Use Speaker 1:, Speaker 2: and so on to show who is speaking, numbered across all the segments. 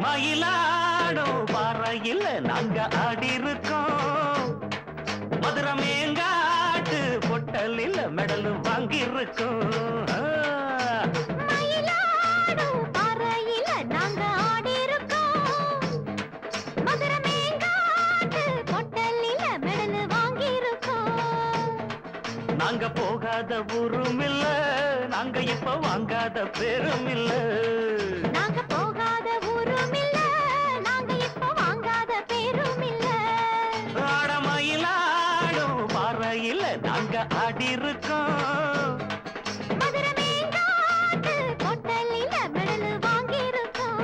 Speaker 1: மயிலாடும் பாறையில் நாங்க ஆடி இருக்கோம். மதுரை மேங்காட்டு பொட்டலில் மெடல் வாங்கி இருக்கோம்.
Speaker 2: மயிலாடும் பாறையில நாங்க ஆடி இருக்கோம். மதுரை மேங்காட்டு பொட்டலில மெடல் வாங்கி இருக்கோம்.
Speaker 1: நாங்க போகாத ஊரும் இல்ல, நாங்க இப்ப வாங்காத பேரும் இல்ல.
Speaker 2: நாங்க போகாத ஊரும் இல்ல, நாங்க இப்ப வாங்காத பேரும் இல்ல.
Speaker 1: ஆட மயிலாடும் பாறையில் நாங்க ஆடி இருக்கோம்.
Speaker 2: மதுரை மேங்காட்டு பொட்டலில மெடல் வாங்கி இருக்கோம்.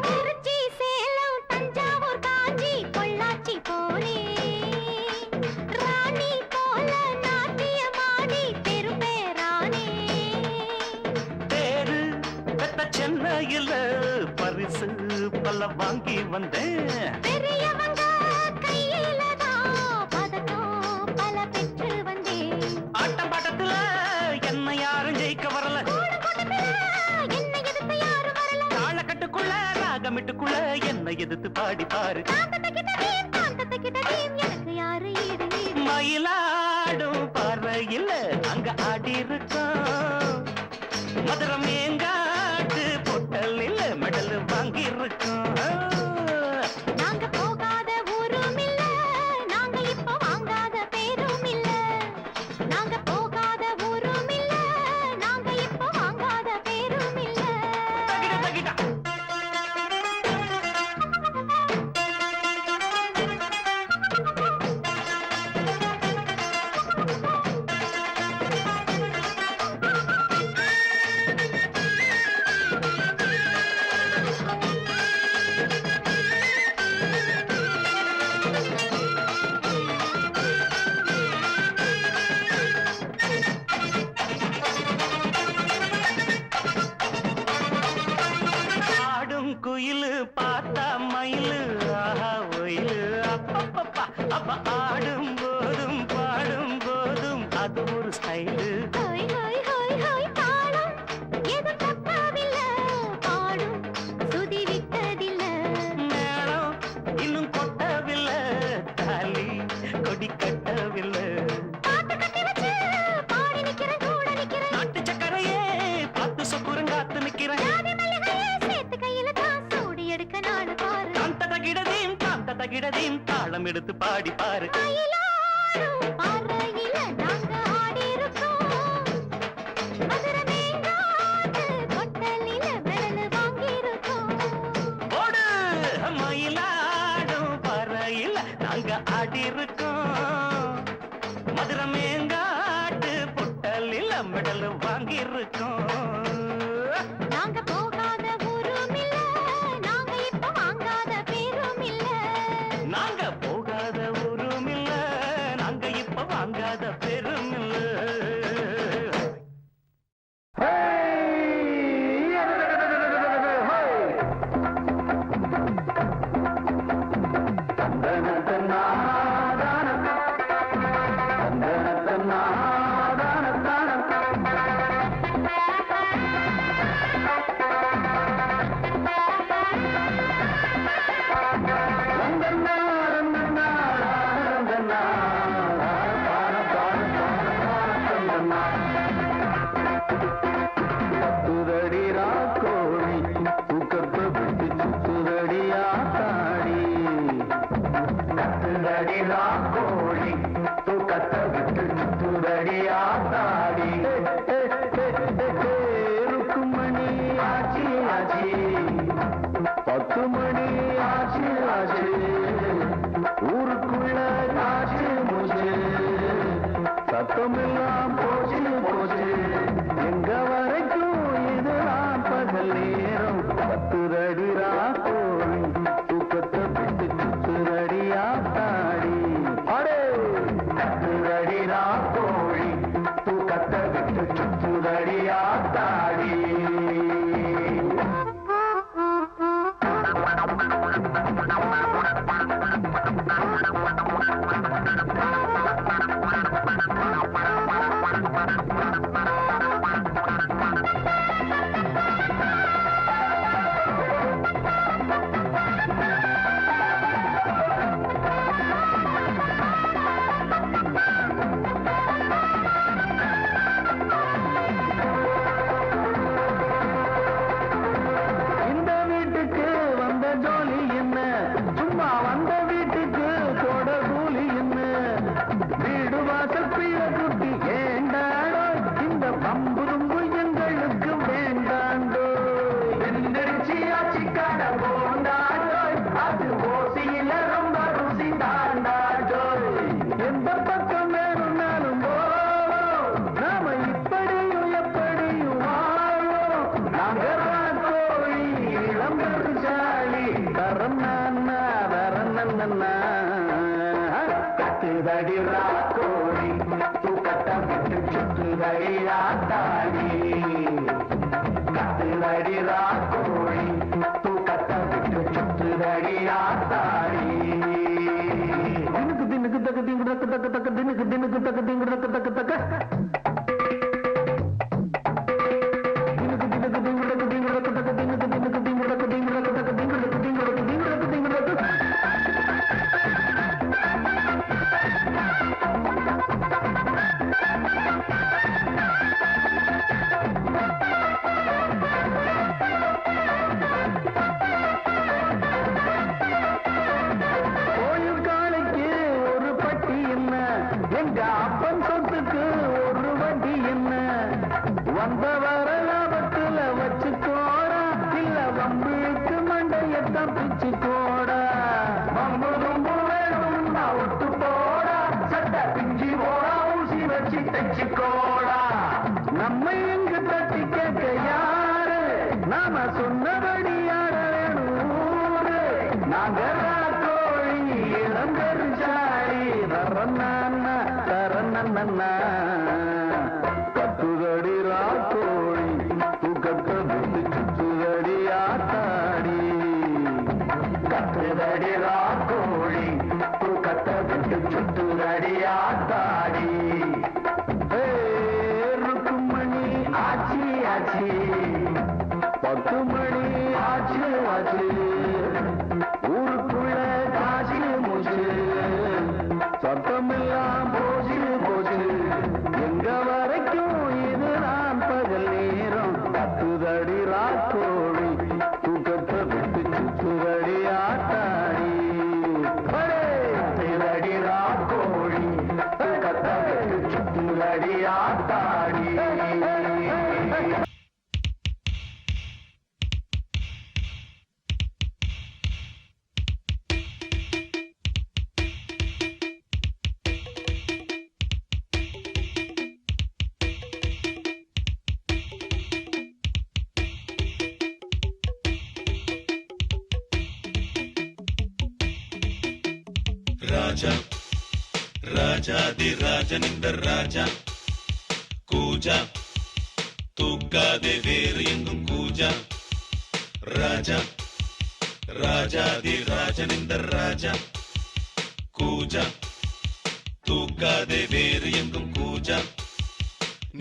Speaker 2: திருச்சி, சேலம், தஞ்சாவூர், காஞ்சி, பொள்ளாச்சி போனே ராணி போல நாட்டியமாடி பெரும்பேரானே.
Speaker 1: பேரு பெத்த சென்னையில் பரிசு பல வாங்கி வந்தேன்.
Speaker 2: பெரியவங்க கையில தான் பதக்கம் பல பெற்று வந்தேன்.
Speaker 1: ஆட்டம் பாட்டத்துல என்ன யாரும் ஜெயிக்க வரல.
Speaker 2: கூட்டத்துல என்னை எதிர்த்து யாரும் வரல.
Speaker 1: தாளக்கட்டுக்குள்ள ராகமிட்டுக்குள்ள என்ன எதிர்த்து பாடி பாரு.
Speaker 2: தாந்தத்தக்கிட்டதீம், தாந்தத்தக்கிட்டதீம், எனக்கு யாரு ஈடு ஈடு.
Speaker 1: மயிலாடும் பாறையில் அங்க ஆடி இருக்கோம். மதுரை மேங்காட்டு பொட்டலில் மெடல் வாங்கி இருக்கோம்.
Speaker 2: நாங்க போகாத ஊரும் இல்ல, நாங்க இப்ப வாங்காத பேரும் இல்ல. நாங்க போகாத ஊரும் இல்ல, நாங்க இப்ப வாங்காத பேரும் இல்ல.
Speaker 1: தகிட தகிட ஆடும் குயிலு பார்த்தா மயிலு ஆஹா ஒயிலு அப்பப்பப்பா. அப்ப ஆடும் போதும் பாடும் போதும் அது ஒரு ஸ்டைலு.
Speaker 2: ஹோய் ஹோய் ஹோய் ஹோய் தாளம் எது தப்பவில்ல, பாடும் சுதி விட்டதில்ல.
Speaker 1: மேளம் இன்னும் கொட்டவில்லை, தாலி கொடி கட்டவில்லை.
Speaker 2: பாட்டு கட்டி வச்சு பாடி நிக்கிறேன், கூட நிக்கிறேன்.
Speaker 1: நாட்டு சக்கரையே பார்த்து சொக்குறங்காத்து நிக்கிறேன்.
Speaker 2: ஜாதி மல்லிகையே சேர்த்து கையில தான் சூடி எடுக்க நாடு பாரு.
Speaker 1: தாந்த தகிடதீம் தாளம் எடுத்து பாடி பாரு.
Speaker 2: மயிலாடும் பாறையில நாங்க ஆடி இருக்கோம். மதுரை மேங்காட்டு பொட்டலில மெடல் வாங்கி இருக்கோம்.
Speaker 1: ஓடு மயிலாடும் பாறையில் நாங்க ஆடி இருக்கோம். மதுரை மேங்காட்டு பொட்டலில் மெடல் வாங்கி இருக்கோம்.
Speaker 2: நாங்க போகாத ஊரும் இல்ல, நாங்க இப்ப வாங்காத பேரும் இல்ல.
Speaker 1: நாங்க போகாத ஊரும் இல்ல, நாங்க இப்ப வாங்காத பெரும் இல்ல. கத்துதடி ராக்கோழி தூக்கத்தை விட்டு சுத்துதடி ஆத்தாடி கத்துதடி ராக்கோழி தூக்கத்தை விட்டு சுத்துதடி ஆத்தாடி தினுக்கு தக்கு திங்கு தக்கு தக்கு தக்கு தினுக்கு தக்கு திங்கு தக்கு தக்கு தக்கு எங்க அப்பன் சொத்துக்கு ஒரு வண்டி என்ன வந்த வர லாபத்துல வச்சுக்கோடா இல்ல வம்புக்கு மண்டையத்தான் பிச்சுக்கோடா வம்பு ரொம்ப வேணும் விட்டு போடா சட்ட பிஞ்சி போடா ஊசி வச்சு தைச்சுக்கோடா நம்ம எங்க தட்டி கேட்க யாரு நாம சொன்னபடி யார வேணும் நாங்க கோழி இளம்பெருச்சாரி தரன்னா தரன்னா கத்துதடி ராக்கோழி தூக்கத்தை விட்டு சுத்துதடி ஆத்தாடி கத்துதடி ராக்கோழி தூக்கத்தை விட்டு சுத்துதடி ஆத்தாடி ருக்குமணி ஆச்சி ஆச்சி 10 மணி ஆச்சு ஆச்சு ஊருக்குள்ள காசு மூச்சு சத்தமெல்லாம் போச்சு போச்சு எங்க வரைக்கும் இது நான் பகல் நேரம் கத்துதடி ராக்கோழி தூக்கத்தை விட்டு சுத்துதடி ஆத்தாடி கத்துதடி ராக்கோழி தூக்கத்தை விட்டு சுத்துதடி ஆத்தாடி
Speaker 3: ராஜா ராஜாதி ராஜனிந்த ராஜா கூஜா தூக்காதே வேறு எங்கும் கூஜா ராஜா ராஜாதி ராஜனிந்த ராஜா கூஜா தூக்காதே வேறு எங்கும் கூஜா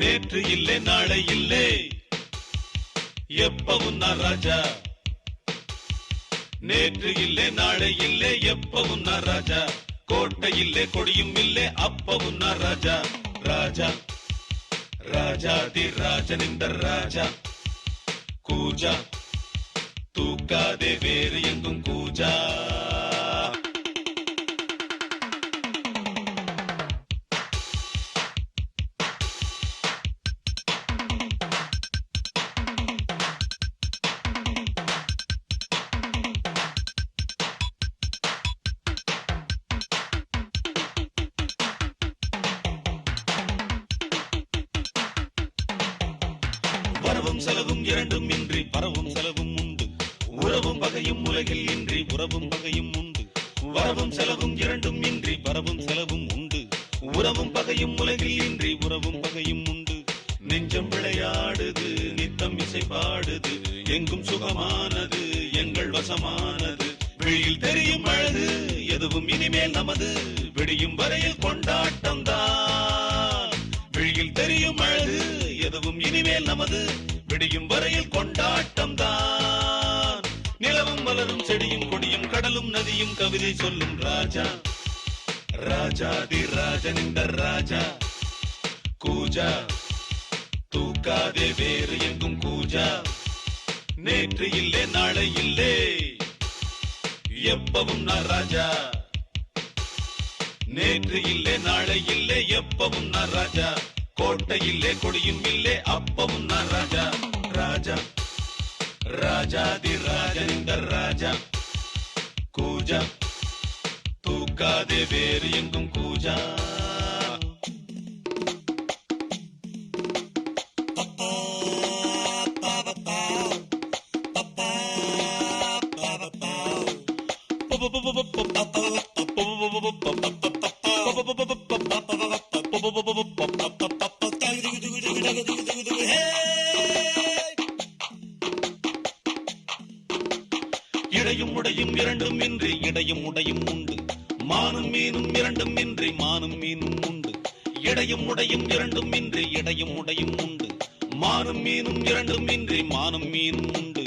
Speaker 3: நேற்று இல்லை நாளை இல்லை எப்பவும் நான் ராஜா நேற்று இல்லை நாளை இல்லை எப்பவும் நான் ராஜா கோட்டை இல்லை கொடியும் இல்லை அப்பவும் நான் ராஜா ராஜா ராஜாதி ராஜனிந்த ராஜா கூஜா தூக்காதே வேறு எங்கும் கூஜா வரவும் செலவும் இரண்டும் இன்றி பரவும் செலவும் உண்டு உறவும் பகையும் உலகில் இன்றி உறவும் பகையும் உண்டு வரவும் செலவும் இரண்டும் இன்றி பரவும் செலவும் உண்டு உறவும் பகையும் உலகில் இன்றி உறவும் பகையும் உண்டு நெஞ்சம் விளையாடுது நித்தம் இசை பாடுது எங்கும் சுகமானது எங்கள் வசமானது விழியில் தெரியும் அழகு எதுவும் இனிமேல் நமது விடியும் வரையில் கொண்டாட்டம் தான் விழியில் தெரியும் அழகு எதுவும் இனிமேல் நமது விடியும் வரையில் கொண்டாட்டம் தான் நிலவும் மலரும் செடியும் கொடியும் கடலும் நதியும் கவிதை சொல்லும் ராஜா ராஜாதி ராஜனிந்த ராஜா கூஜா தூக்காதே வேறு எங்கும் கூஜா நேற்று இல்லை நாளை இல்லை எப்பவும் நான் ராஜா நேற்று இல்லை நாளை இல்லை எப்பவும் நான் ராஜா கோட்டை இல்லை கொடியும் இல்லை அப்பவும் நான் ராஜா ராஜா ராஜாதி ராஜனிந்த ராஜா கூஜா தூக்காதே வேறு எங்கும் கூஜா இன்றி மானும் மீனும் உண்டு இடையும் உடையும் இரண்டும் இன்றி இடையும் உடையும் உண்டு மானும் மீனும் இரண்டும் இன்றி மானும் மீனும் உண்டு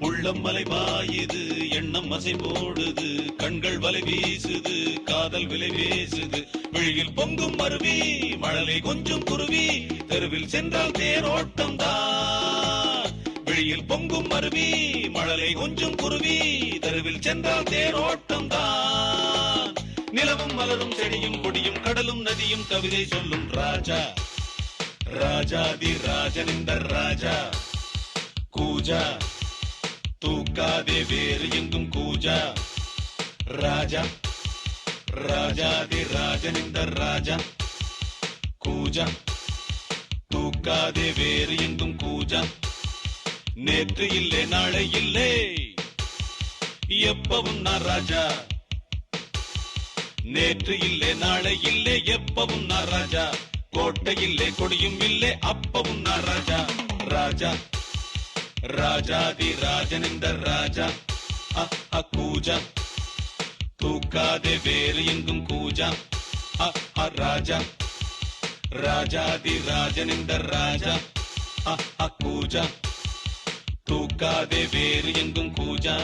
Speaker 3: உள்ளம் வலை பாயுது எண்ணம் அசை போடுது கண்கள் வலை வீசுது காதல் விலை பேசுது விழியில் பொங்கும் அருவி மழலை கொஞ்சம் குருவி தெருவில் சென்றால் தேரோட்டம் தான் விழியில் பொங்கும் அருவி மழலை கொஞ்சம் குருவி தெருவில் சென்றால் தேரோட்டம் தான் நிலவும் மலரும் செடியும் கொடியும் கடலும் நதியும் கவிதை சொல்லும் ராஜா ராஜாதி ராஜன் இந்த ராஜா கூஜா தூக்காதே வேறு எங்கும் கூஜா ராஜா ராஜாதி ராஜன் இந்த ராஜா கூஜா தூக்காதே வேறு எங்கும் கூஜா நேற்று இல்லை நாளை இல்லை எப்பவும் நான் ராஜா நேற்று இல்லை நாளை இல்லை எப்பவும் நான் ராஜா கோட்டை இல்லை கொடியும் இல்லை அப்பவும் நான் ராஜா ராஜா ராஜாதி ராஜன் இந்த ராஜா கூஜா தூக்காதே வேறு எங்கும் கூஜா ராஜா ராஜாதி ராஜன் இந்த ராஜா கூஜா தூக்காதே வேறு எங்கும் கூஜா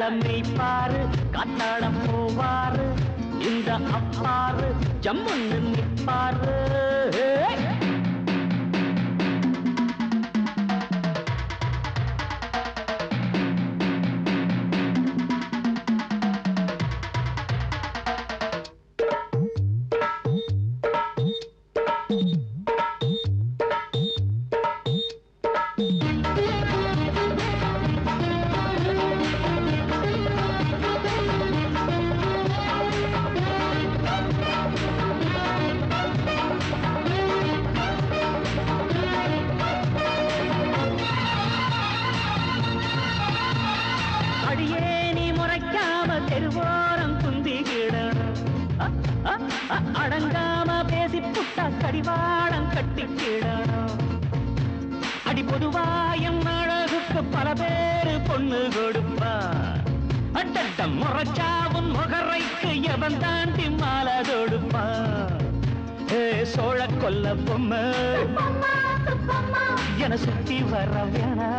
Speaker 1: களமை பாரு காத்தாடம் போவாரு இந்த அப்பாரு ஜம்முன்னு நிற்பாரு அடங்காம பேசி புட்டா கடிவாளம் கட்டிக்கிடணும் அடி பொதுவாயம் அழகுக்கு பல பல பேரு பொண்ணு கொடுப்பா. அட்டட்டம் முறைச்சாவும் முகரைக்கு எவன் தாண்டி மாலை தொடுப்பா. சோழ கொல்ல பொம்மை என சுத்தி வர வேணா.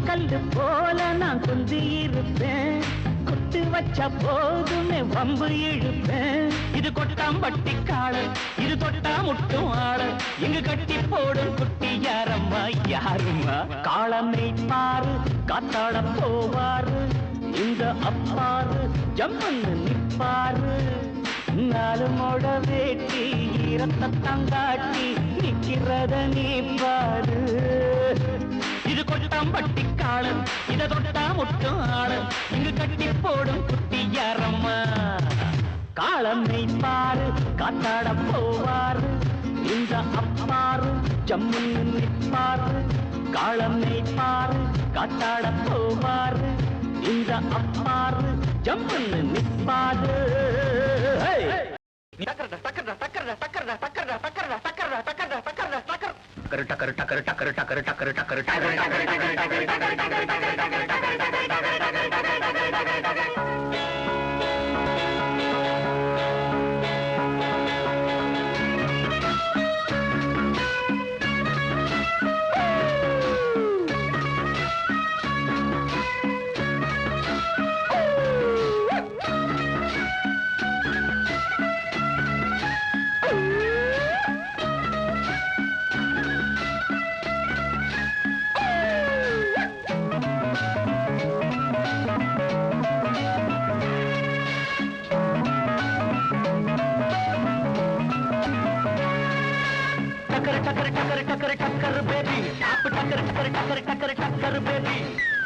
Speaker 1: கல்லு போல நான் குந்தி இருப்பேன். குத்து வச்ச போதுமே வம்பு இழுப்பேன். இது கொட்டாம்பட்டி காடு, இது தொட்டா முட்டும் ஆடு. இங்கு கட்டி போடும் குட்டி யாரம்மா யாரும்மா? காளமை பாரு காத்தாட போவாரு. இந்த அப்பாரு ஜம்முன்னு நிப்பாரு. நாலு மோட வேட்டி ஈரத்தை தங்காட்டி நிக்கிறத நீ பாரு. இது கொஞ்சம் பட்டி காடு, இதை தொட்டா முட்டும் ஆடு. இங்கு கட்டி போடும் குட்டி யாரம்மா? காளமை பாரு காத்தாட போவாரு. இந்த அப்பாரு ஜம்முன்னு நிப்பாரு. காளமை பாரு காத்தாட போவாரு. இந்த அப்பாரு ஜம்முன்னு நிப்பாரு. டக்கர் டக்கர் டக்கர் டக்கர் டக்கர் டக்கர் டக்கர் டக்கர் டக்கர் டக்கர் டக்கர் டக்கர் டக்கர் டக்கர் டக்கர் டக்கர் टक्कर बेबी आप टक्कर टक्कर टक्कर टक्कर टक्कर बेबी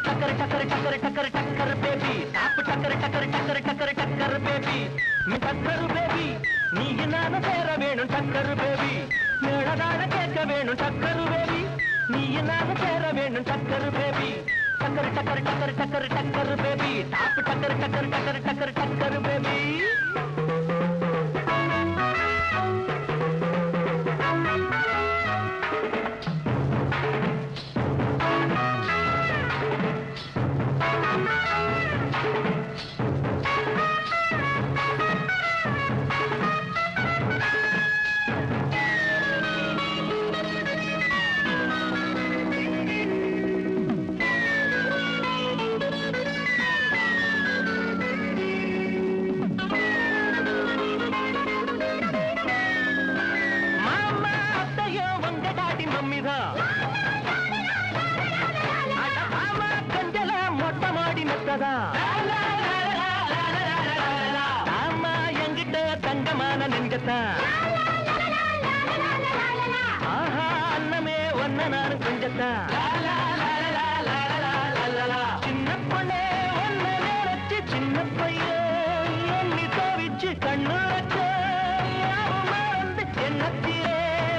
Speaker 1: टक्कर टक्कर टक्कर टक्कर टक्कर बेबी आप टक्कर टक्कर टक्कर टक्कर टक्कर बेबी मी टक्कर बेबी நீ நான சேர வேணும் டக்கர் பேபி மேடதான கேட்க வேணும் டக்கர் பேபி நீ நான சேர வேணும் டக்கர் பேபி டக்கர் டக்கர் டக்கர் டக்கர் டக்கர் பேபி டாப் டக்கர் டக்கர் டக்கர் டக்கர் டக்கர் பேபி ஆமா என்கிட்ட தங்கமான நெஞ்சத்தான் ஆஹா அன்னமே ஒன்ன நானும் கொஞ்சத்தான் சின்ன பொண்ணே ஒன்ன நினைச்சு சின்ன பையன் எண்ணி தவிச்சு கண்ணு வச்சு மறந்து எண்ணத்திலே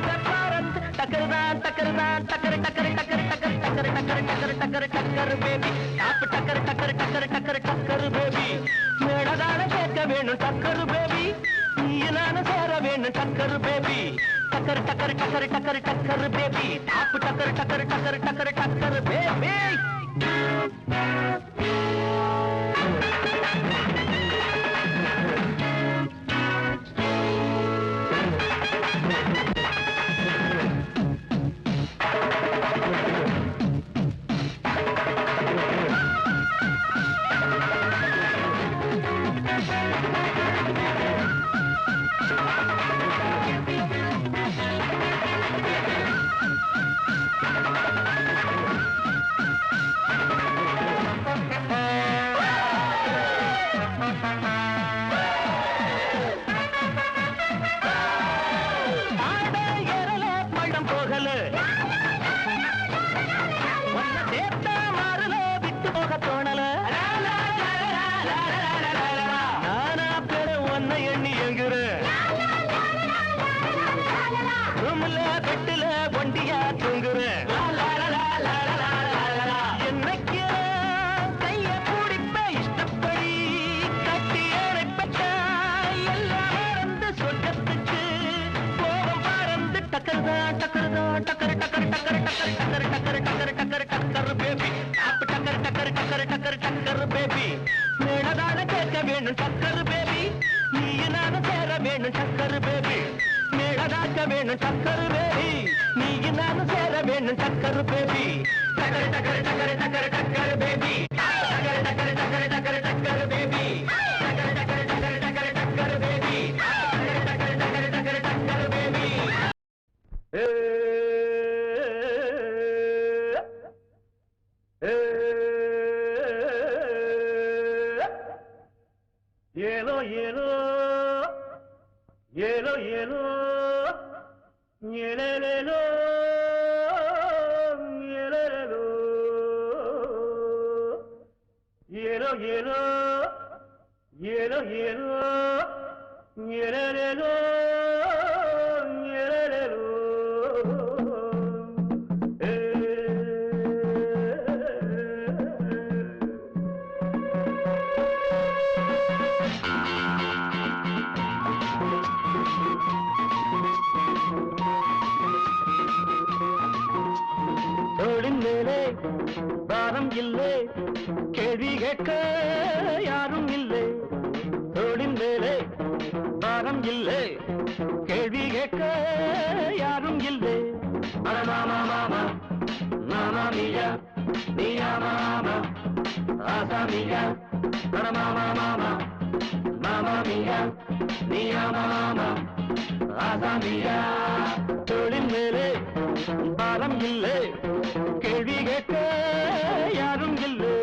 Speaker 1: வெப்பாரந்து டக்கருதான் டக்கருதான் டக்கரு டக்கரு டக்கரு டக்கரு டக்கரு டக்கரு டக்கரு டக்கரு டக்கரு பேபி டாப் டக்கரு டக்கரு டக்கரு டக்கரு டக்கரு பேபி மேடதான கேட்க வேணும் டக்கரு பேபி நீ நானும் சேர வேணும் டக்கரு பேபி டக்கரு டக்கரு டக்கரு டக்கரு டக்கரு பேபி டாப் டக்கரு டக்கரு டக்கரு டக்கரு டக்கரு பேபி வேணும் சக்கரு பேபி நீ நானும் சேர வேணும் சக்கரு பேபி மேடதாக்க வேணும் சக்கரு பேபி நீ நானும் சேர வேணும் சக்கரு பேபி டக்கரு டக்கரு டக்கரு டக்கரு டக்கரு பேபி டக்கரு டக்கரு டக்கரு டக்கரு டக்கரு பேபி டக்கரு டக்கரு டக்கரு டக்கரு டக்கரு பேபி டக்கரு டக்கரு டக்கரு டக்கரு டக்கரு பேபி ஏனோ ஏனோ ஏனோ ஏனோ ஏனேனோ ஏனேனோ ஏனோ ஏனோ ஏனோ ஏனோ ஏனேனோ பாரம் இல்லை கேள்வி கேட்க யாரும் இல்லை தோளின் மேலே பாரம் இல்லை கேள்வி கேட்க யாரும் இல்லை மாமா மாமா மாமா மியா மியா மாமா ஆசா மியா மாமா மாமா மாமா மியா மியா மாமா ஆசா மியா தோளின் மேலே பாரம் இல்லை கேள்வி கேட்க யாரும் இல்லை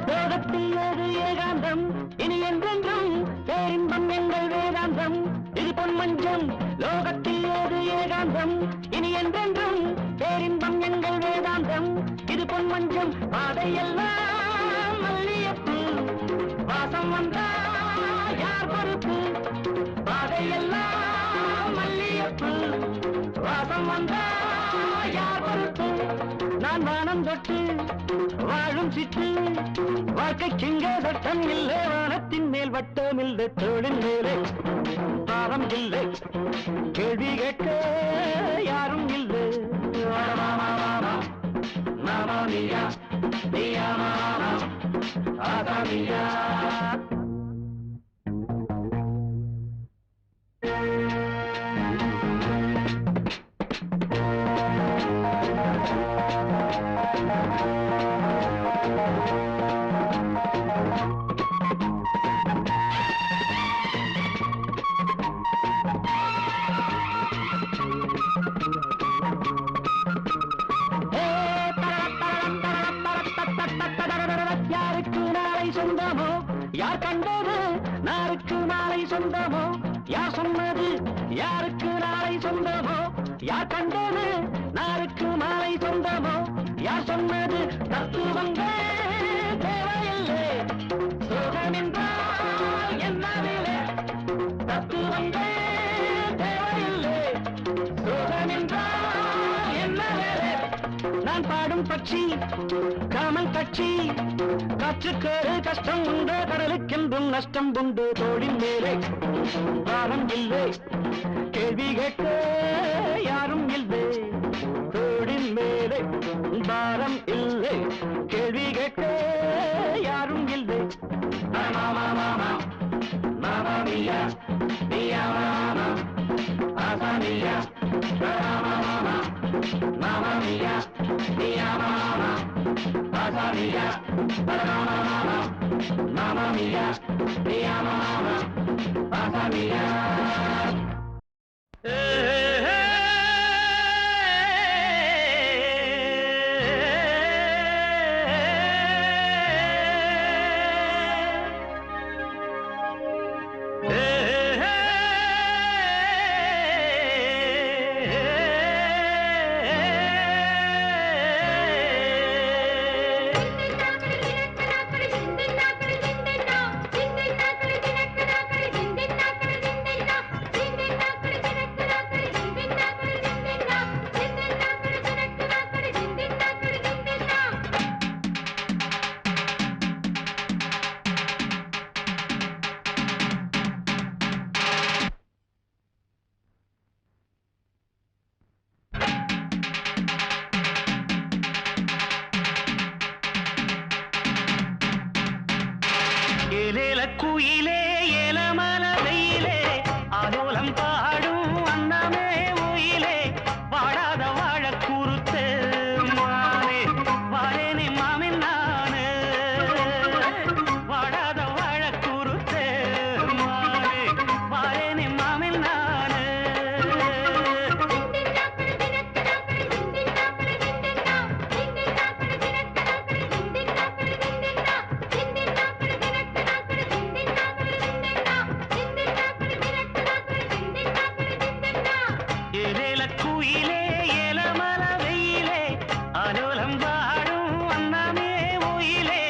Speaker 1: லோகத்தில் அது ஏகாந்தம் இனி என்றென்றும் பேரின்பம் எங்கள் வேதாந்தம் இது பொன்மஞ்சம் லோகத்தில் அது ஏகாந்தம் இனி என்றென்றும் பேரின்பம் எங்கள் வேதாந்தம் இது பொன்மஞ்சம் பாதையெல்லாம் மல்லியப்பு வாசம் வந்தா யார் பொறுப்பு பாதையெல்லாம் மல்லியப்பு வாசம் வந்தா யார் பொறுப்பு நான் வானம் தொட்டு வாழும் சிட்டு வாழ்க்கைக்கிங்க சட்டம் இல்லை வானத்தின் மேல் வட்டம் இல்லை தோளின் மேலே பாரம் இல்லை கேள்வி கேட்க யாரும் இல்லை மாமா மாமா மாமா மியா மியா மாமா ஆதா மியா யாருக்கு நாளை சொந்தமோ யார் கண்டது நாருக்கு நாளை சொந்தமோ யார் சொன்னது யாருக்கு நாளை சொந்தமோ யார் கண்டது நாருக்கு நாளை சொந்தமோ யார் சொன்னது தத்துவங்கள் தேவையில்லை சோகம் என்றால் என்னவில்லை தத்துவங்கள் தேவையில்லை சோகம் என்றால் என்னவில்லை நான் பாடும் பட்சி காமல் கட்சி காற்றுக்கேறு கஷ்டம் உண்டு கடலுக்கென்றும் நஷ்டம் உண்டு தோளின் மேலே பாரம் இல்லை கேள்வி கேட்க யாரும் இல்லை தோளின் மேலே பாரம் இல்லை கேள்வி கேட்க யாரும் இல்லை மாமா மாமா மாமா மியா மியா மாமா ஆசா மியா மாமா மாமா மாமா மியா மியா மாமா ஆசா மியா மாமா மாமா மாமா மியா மியா மாமா ஆசா மியா ஏலேல குயிலே ஏலமல வெயிலே ஆலோலம் பாடும் அன்னமே உயிலே வாடாத வாழ குறுத்து மானே வாழேனே மாமின் நானே வாடாத வாழ குறுத்து மானே வாழேனே மாமின் நானே ஏலேல குயிலே ஏலமல வெயிலே ஆலோலம் பாடும் அன்னமே உயிலே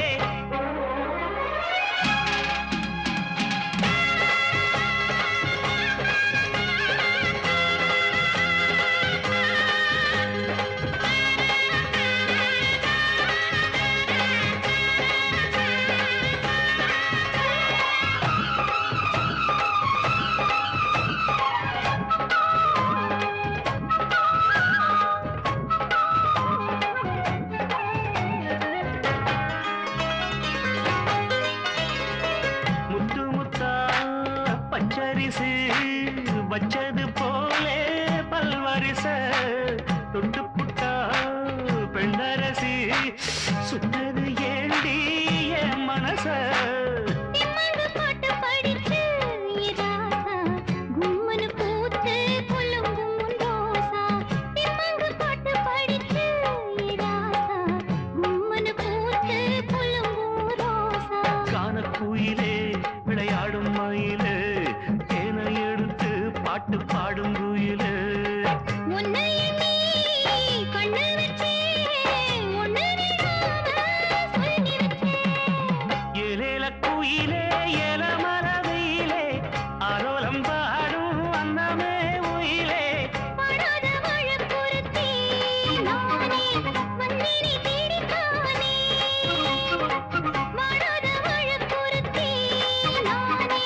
Speaker 1: முத்து முத்தா பச்சரிசு வச்சது போலே பல்வரிச தொட்டு புட்டா பெண்ணரசி சுத்தது ஏண்டி என் மனச
Speaker 2: நிம்மது பாட்டு படிச்சு இராசா கும்மனு பூத்து புல்லுங்கும் ரோசா நிம்மது பாட்டு படிச்சு இராசா கும்மனு பூத்து புல்லுங்கும் ரோசா
Speaker 1: கானக்குயிலே விளையாடும் மயிலே தேனை எடுத்து பாட்டு பாடும் குயிலே
Speaker 2: உன்னை எண்ணி கண்ணு வச்சே ஒண்ணு விடாம சொல்லி வச்சே
Speaker 1: ஏலேல குயிலே ஏலமல வெயிலே ஆலோலம் பாடும் அன்னமே உயிலே
Speaker 2: படாத வாழ பொறுத்தே நானே வந்தேனே தேடித்தானே படாத வாழ பொறுத்தே நானே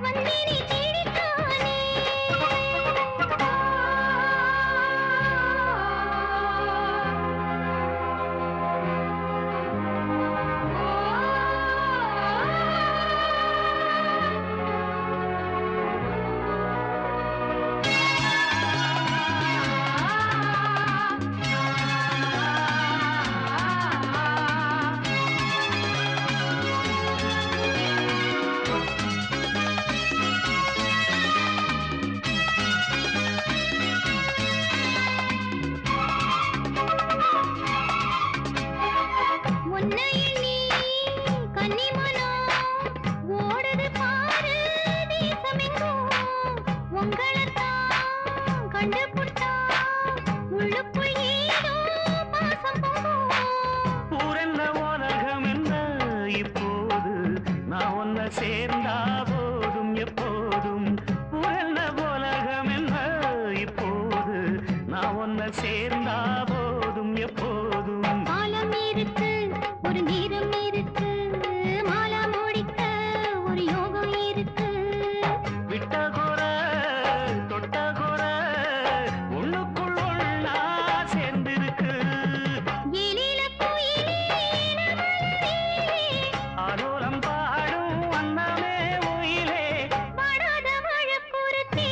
Speaker 2: வந்தேனே தேடித்தானே உன்னை எண்ணி கன்னிமனம் ஓடுது பாரு தேசமெங்கும் உங்களைத்தான் கண்டுபுட்டா உள்ளுக்குள் ஏதோ பாசம் பொங்கும்
Speaker 1: ஊரென்ன உலகம் என்ன இப்போது நான் உன்னை சேர்ந்தா போதும் எப்போதும் ஊரென்ன உலகம் என்ன இப்போது நான் உன்னை சேர்ந்தா போதும் எப்போதும்
Speaker 2: காலம் இருக்கு ஒரு நேரம் இருக்கு மாலா முடிக்க ஒரு யோகம் இருக்கு
Speaker 1: விட்ட குற தொட்ட குற ஒண்ணுக்குள் ஒண்ணா சேர்ந்திருக்கு
Speaker 2: ஏலில குயிலே நமலவே
Speaker 1: ஆலோலம் பாடும் அன்னமே உயிலே
Speaker 2: படாத வாழ பொறுத்தே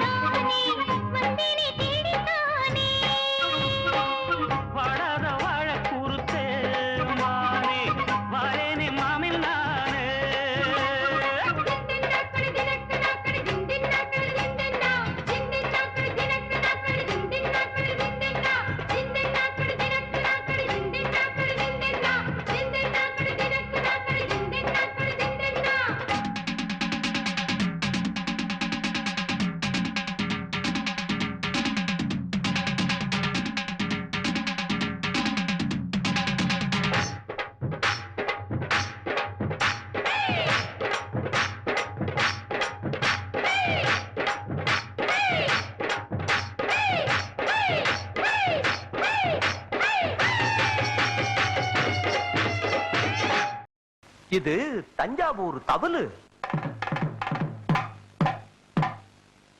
Speaker 2: நானே வந்தேனே தேடித்தானே
Speaker 1: வாடாத வாழ குறுத்தே மானே வாழேனே மாமின் நானே
Speaker 4: இது தஞ்சாவூர் தவளு.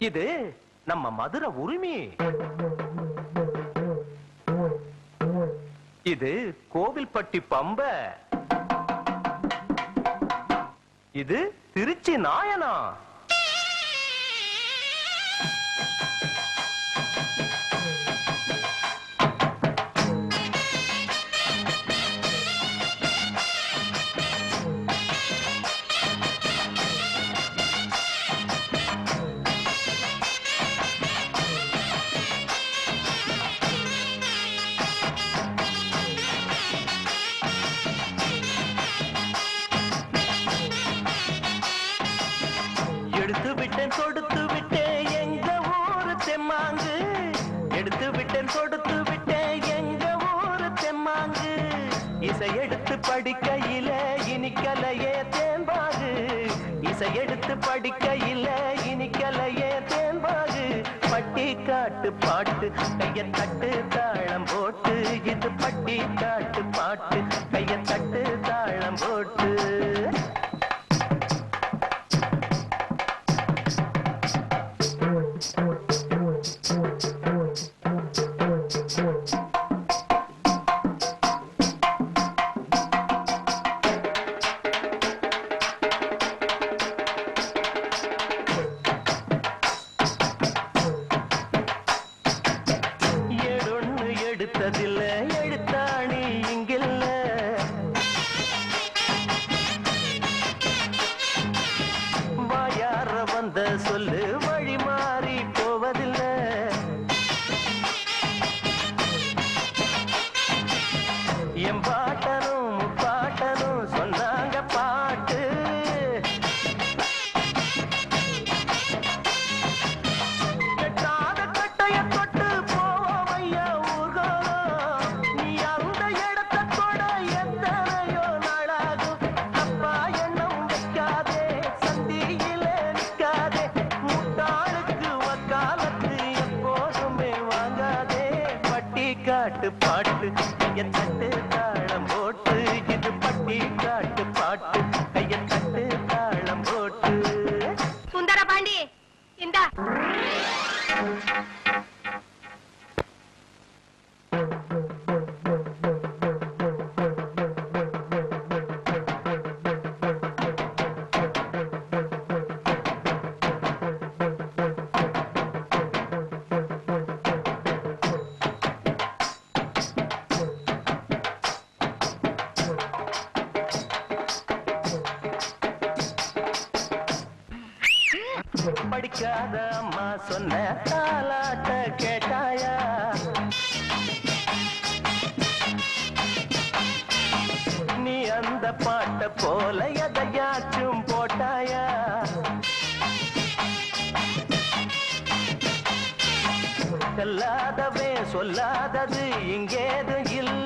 Speaker 4: இது நம்ம மதுரை உரிமை. இது கோவில்பட்டி பம்ப. இது திருச்சி நாயனா. எடுத்து விட்டேன் கொடுத்து விட்டேன் எங்க ஊரு தெம்மாங்கு. எடுத்து விட்டேன் கொடுத்து விட்டேன் எங்க ஊரு தெம்மாங்கு. இசை எடுத்து படிக்கையில இனிக்கலையே தேன்பாகு. இசை எடுத்து படிக்கையில இனிக்கலையே தேன்பாகு. பட்டி காட்டு பாட்டு கைய தட்டு தாளம் போட்டு. இது பட்டி காட்டு பாட்டு கைய தட்டு தாளம் போட்டு. எடுத்ததில்ல எழுத்தாணி இங்கில்ல. வாயார வந்த சொல்லு வழி மாறி போவதில்லை. என் பாட்டனும் பாட்டனும் சொன்னாங்க பாட்டு. கெட்டாத கட்டைய தொட்டு போவையா ஊர்கோலம். நீ அந்த இடத்தை தொட எத்தனையோ நாளாகும். தப்பா எண்ணம் வைக்காதே சந்தியில நிற்காதே. முட்டாளுக்கு வக்காலத்து எப்போதுமே வாங்காதே. பட்டி காட்டு பாட்டு கைய தட்டு தாளம் போட்டு. இது பட்டி காட்டு பாட்டு கைய தட்டு தாளம் போட்டு.
Speaker 2: சுந்தர பாண்டி இந்தா.
Speaker 1: படிக்காத அம்மா சொன்ன தாலாட்ட கேட்டாயா? நீ அந்த பாட்ட போல எதையாச்சும் போட்டாயா? சொல்லாதவே சொல்லாதது இங்கேது இல்ல.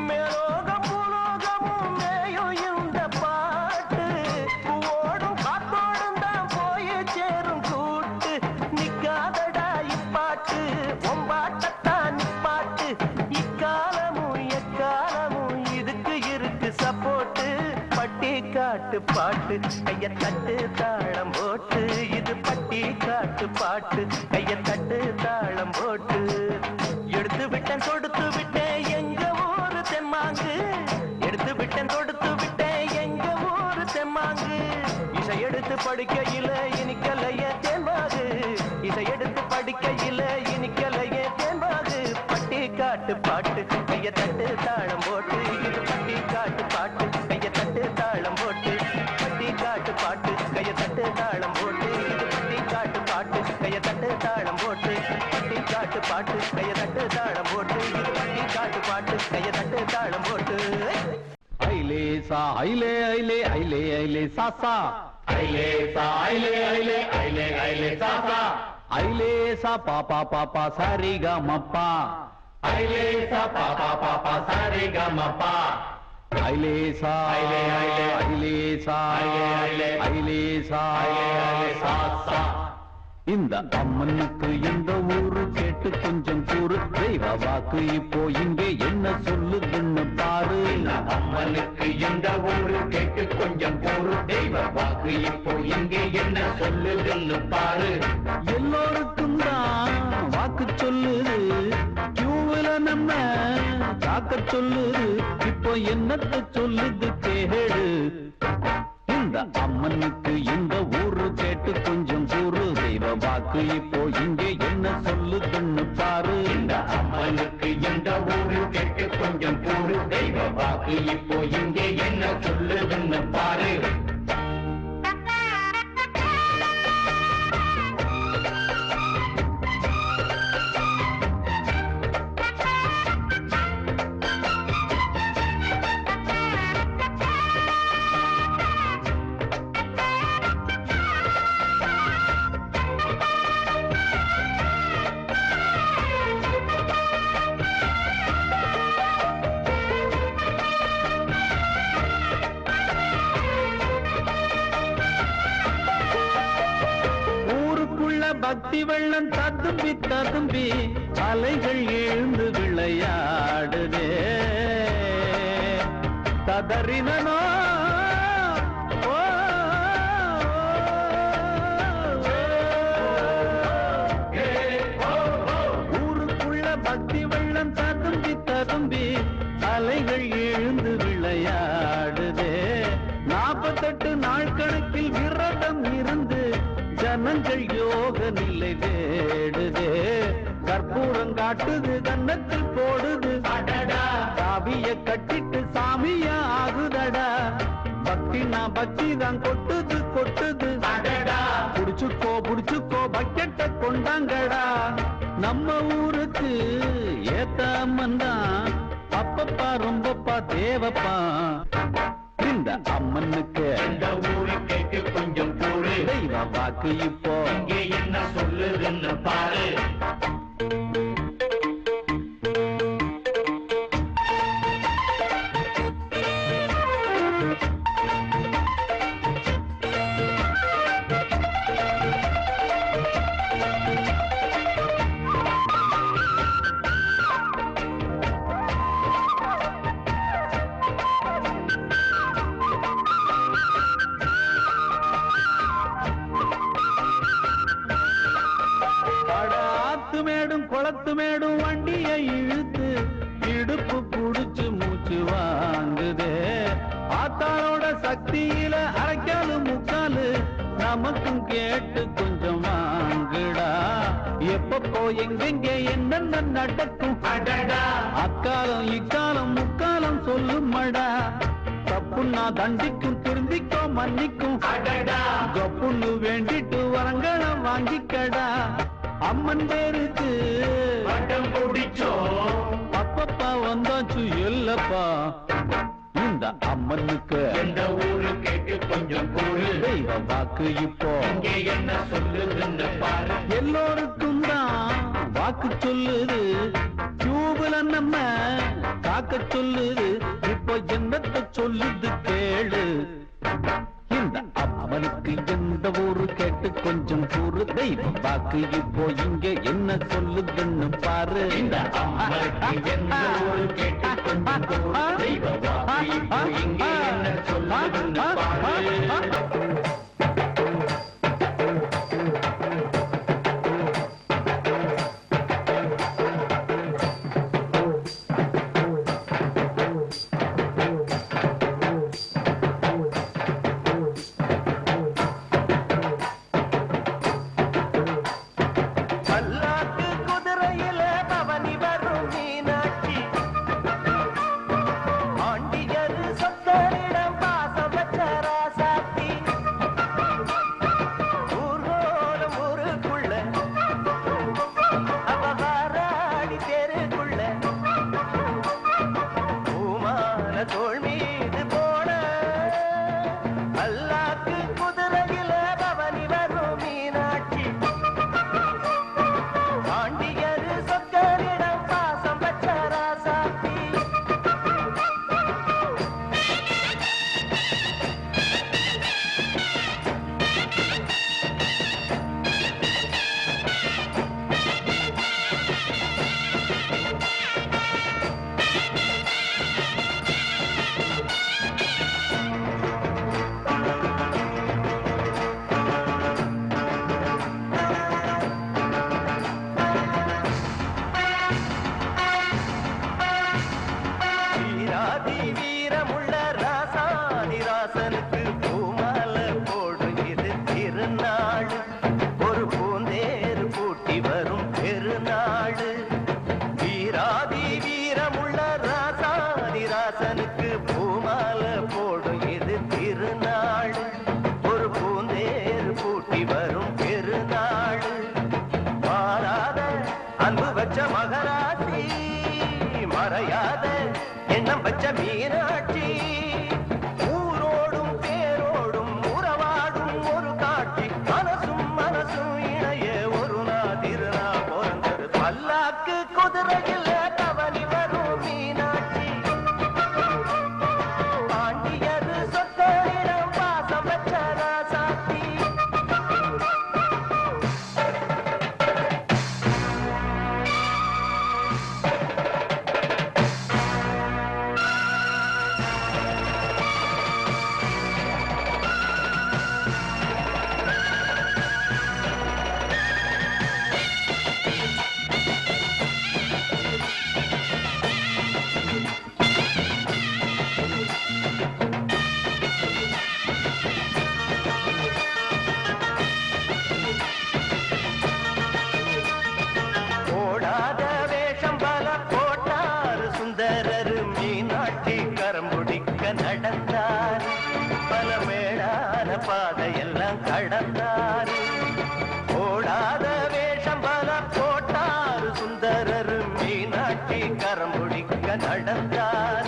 Speaker 1: மேலோகம் பூலோகமும் மேயும் இந்த பாட்டு. ஓடும் காத்தோடும் தான் போய் சேரும் கூட்டு. நிக்காதடா இப்பாட்டு ஒம்பாட்டத்தான் நிப்பாட்டு. இக்காலமும் எக்காலமும் இதுக்கு இருக்கு சப்போட்டு. பட்டி காட்டு பாட்டு கைய தட்டு தாளம் போட்டு. இது பட்டி காட்டு பாட்டு கைய தட்டு தாளம் போட்டு. எடுத்து விட்டேன் கொடுத்து விட்டேன் எங்க ஊரு தெம்மாங்கு. எடுத்து விட்டேன் கொடுத்து விட்டேன் எங்க ஊரு தெம்மாங்கு. இசை எடுத்து படிக்கையில இனிக்கலைய தேன்பாகு. இசை எடுத்து படிக்கையில இனிக்கலைய தேன்பாகு. பட்டி காட்டு பாட்டு கைய தட்டு தாளம் போட்டு. இது பட்டி காட்டு பாட்டு கைய தட்டு தாளம் போட்டு. பட்டி காட்டு பாட்டு கைய தட்டு தாளம் போட்டு. இது பட்டி காட்டு பாட்டு கைய தட்டு தாளம் போட்டு. பட்டி காட்டு பாட்டு கைய தட்டு தாளம் போட்டு. இது பட்டி காட்டு பாட்டு கைய தட்டு தாளம் போட்டு.
Speaker 5: ஐலே சா ஐலே ஐலே ஐலே ஐலே சாசா. ஐலே சா ஐலே ஐலே ஐலே ஐலே சாசா. ஐலே சா பாப்பா பாப்பா சரிகா மப்பா. ஐலே சா பாப்பா பாப்பா சரிகா மப்பா. ஐலே சா ஐலே ஐலே ஐலே சா ஐலே ஐலே ஐலே சா ஐலே ஐலே சாசா. இந்த அம்மனுக்கு இந்த ஊரு கேட்டு கொஞ்சம் கூறு. தெய்வ வாக்கு இப்போ இங்கே என்ன சொல்லுதுன்னு பாரு. அம்மனுக்கு இந்த ஊரு கேட்டு கொஞ்சம் கூறு. தெய்வ வாக்கு இப்போ இங்கே என்ன சொல்லுதுன்னு பாரு. எல்லோருக்கும் தான் வாக்கு சொல்லுது. கியூவில் நம்ம காக்க சொல்லுது இப்போ என்னத்த சொல்லுது கேடு இந்த அம்மனுக்கு இந்த ஊரு கேட்டு கொஞ்சம் கூறு தெய்வ வாக்கு இப்போ இங்கே என்ன சொல்லுதுன்னு பாரு இந்த அம்மனுக்கு இந்த ஊரு கேட்டு கொஞ்சம் கூறு தெய்வ வாக்கு இப்போ இங்கே என்ன சொல்லுதுன்னு பாரு பக்தி வெள்ளம் ததும்பி ததும்பி அலைகள் எழுந்து விளையாடுதே ததறினோ ஊருக்குள்ள பக்தி வெள்ளம் ததும்பி ததும்பி அலைகள் எழுந்து விளையாடுதே 48 நாள் கணக்கில் விரதம் இருந்து ஜனங்கள் யோக நிலை தேடுதே கற்பூரம் காட்டுது கன்னத்தில் போடுது சாவிய கட்டிட்டு சாமிய ஆகுதடா பக்தினா பக்தி தான் கொட்டுது கொட்டுது புடிச்சுக்கோ பக்கெட்ட கொண்டாங்கடா நம்ம ஊருக்கு ஏத்த அம்மன் தான் அப்பப்பா ரொம்பப்பா தேவப்பா இந்த அம்மனுக்கு இந்த ஊரு கேட்டு கொஞ்சம் கூறு தெய்வ வாக்கு இப்போ இங்கே என்ன சொல்லுதுன்னு பாரு குளத்து மேடும் வண்டியை இழுத்து இடுப்பு புடிச்சு மூச்சு வாங்குதே ஆத்தாளோட சக்தியில அரைக்காலு முக்காலு நமக்கும் கேட்டு கொஞ்சம் வாங்குடா எப்பப்போ எங்கெங்க என்னென்ன நடக்கும் அக்காலம் இக்காலம் முக்காலம் சொல்லுமடா தப்புன்னா தண்டிக்கும் திருந்திக்கோ மன்னிக்கும் கப்புன்னு வேண்டிட்டு வரங்கடம் வாங்கிக்கடா அம்மன் பேருக்கு பட்டம் பிடிச்சோ அப்பப்பா வந்தாச்சு இல்லப்பா இந்த அம்மனுக்கு இந்த ஊரு கேட்டு கொஞ்சம் கூறு தெய்வ வாக்கு இப்போ இங்கே என்ன சொல்லுதுன்னு பாரு எல்லோருக்கும் தான் வாக்கு சொல்லுது டியூப்ல நம்ம காக்க சொல்லுது இப்போ என்னத்த சொல்லுது கேளு இந்த அம்மனுக்கு எந்த ஊரு கேட்டு கொஞ்சம் கூறு தெய்வ வாக்கு இப்போ இங்க என்ன சொல்லுதுன்னு பாரு இந்த அம்மனுக்கு எந்த ஊரு கேட்டு கொஞ்சம் கூறு தெய்வ வாக்கு இப்போ இங்க என்ன சொல்லுதுன்னு பாரு
Speaker 4: ஆண்டியர் சொத்தரிடம் பாசம் வச்ச ராசாதிராசனுக்கு பூமாலை போடும் இது திருநாள். ஒரு பூந்தேர் பூட்டி வரும் பெருநாள். மாறாத அன்பு வச்ச மகராசி, மறையாத எண்ணம் வச்ச மீனாட்சி. ஊரோடும் தேரோடும் உறவாடும் ஒரு காட்சி. மனசும் மனசும் இணைய ஒரு நாள் திருநாள் பிறந்தது. பல்லாக்கு குதிரையில் கவனி வரும் மீனாட்சி. பாண்டியது சொத்தரிடம் பாசம் வச்ச ராசாத்தி. ஓடாத வேஷம் பல போட்டார் சுந்தரர். மீனாட்சி கரம்புடிக்க நடந்தார். பல மேடான பாதையெல்லாம் கடந்தார். ஓடாத வேஷம் பல போட்டார் சுந்தரர். மீனாட்சி கரம்புடிக்க நடந்தார்.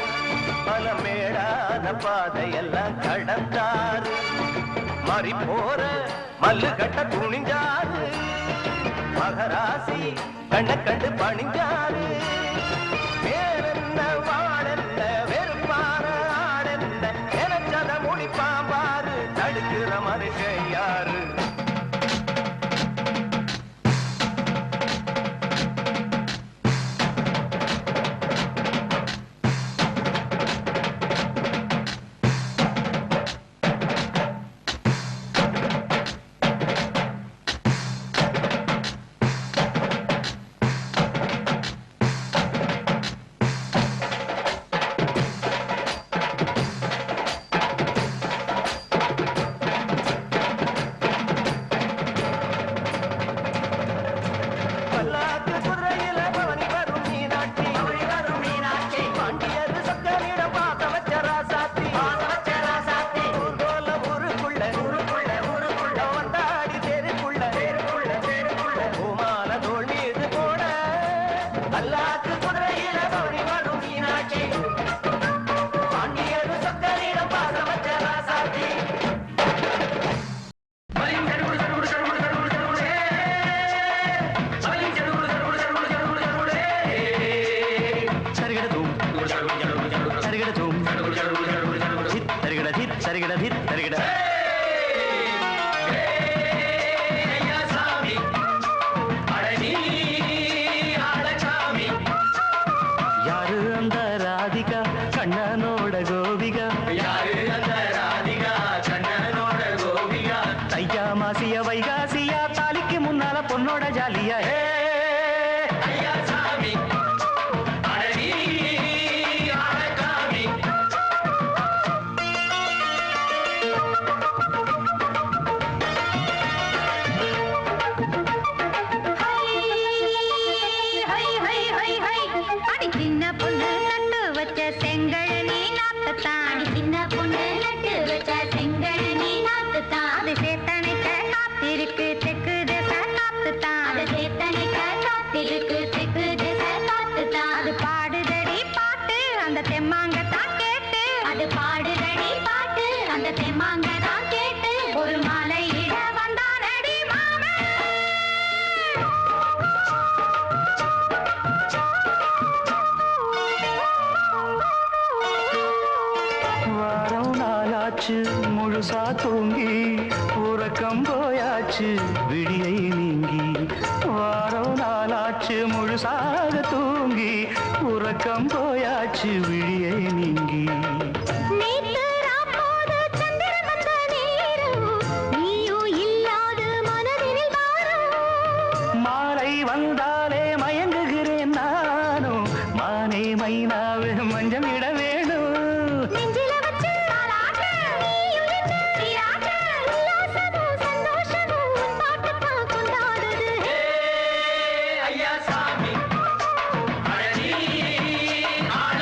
Speaker 4: பல மேடான பாதையெல்லாம் கடந்தார். மாறி போற மல்லு கட்ட துணிஞ்சாரு. மகராசி கண்ண கண்டு பணிஞ்சாரு. வேறென்ன வாழென்ன வெறுப்பான ஆடென்ன எனச்சத முடிப்பாம்பாரு. தடுக்கிற மனுஷன் யாரு? பல்லாக்கு குதிரையில பவனி வரும் மீனாட்சி. பாண்டியது சொக்கனிடம் பாசம் வச்ச ராசாத்தி. ஊர்கோல ஊருக்குள்ள வந்தாடி தெருக்குள்ள பூமால தோள் மீது போட. பல்லாக்கு குதிரையில பவனி வரும் மீனாட்சி. பாண்டியது சொக்கனிடம் பாசம் வச்ச ராசாத்தி. யாரு அந்த ராதிகா கண்ணனோட கோபிகா? தையா மாசிய வைகாசியா தாலிக்கு முன்னால பொண்ணோட ஜாலியா.
Speaker 2: சின்ன பொண்ணு நட்டு வச்ச செங்கழனி நாத்துத்தான். சின்ன பொண்ணு நட்டு வச்ச செங்கழனி நாத்துத்தான். அது சேத்தனைக்க காத்திருக்கு தெற்கு திச காத்துத்தான். அது சேத்தனைக்க காத்திருக்கு தெற்கு திச காத்துத்தான். அது பாடுதடி பாட்டு அந்த தெம்மாங்கத்தான் கேட்டு. அது பாடுதடி பாட்டு அந்த தெம்மாங்கத்தான் கேட்டு. ஒரு மாலை இட வந்தானடி மாமன்.
Speaker 4: வாரம் நாளாச்சு முழுசா தூங்கி உறக்கம் போயாச்சு விடியை நீங்கி. வாரம் நாளாச்சு முழுசாக தூங்கி உறக்கம் போயாச்சு விடியை நீங்கி.
Speaker 2: நேத்து ராப்போது சந்திரன் வந்த நேரம் நீயும் இல்லாத மனதினில் வாரம்.
Speaker 4: மாலை வந்தாலே மயங்குகிறேன் நானும். மானே மைனாவே மஞ்சம் இட வேணும்.
Speaker 2: நெஞ்சில வச்சு தாலாட்ட நீயும் என்று நீராட்ட. உல்லாசமும் சந்தோஷமும் உன் பாட்டுத்தான் கொண்டாடுது.
Speaker 1: ஐயா சாமி அழகி ஆட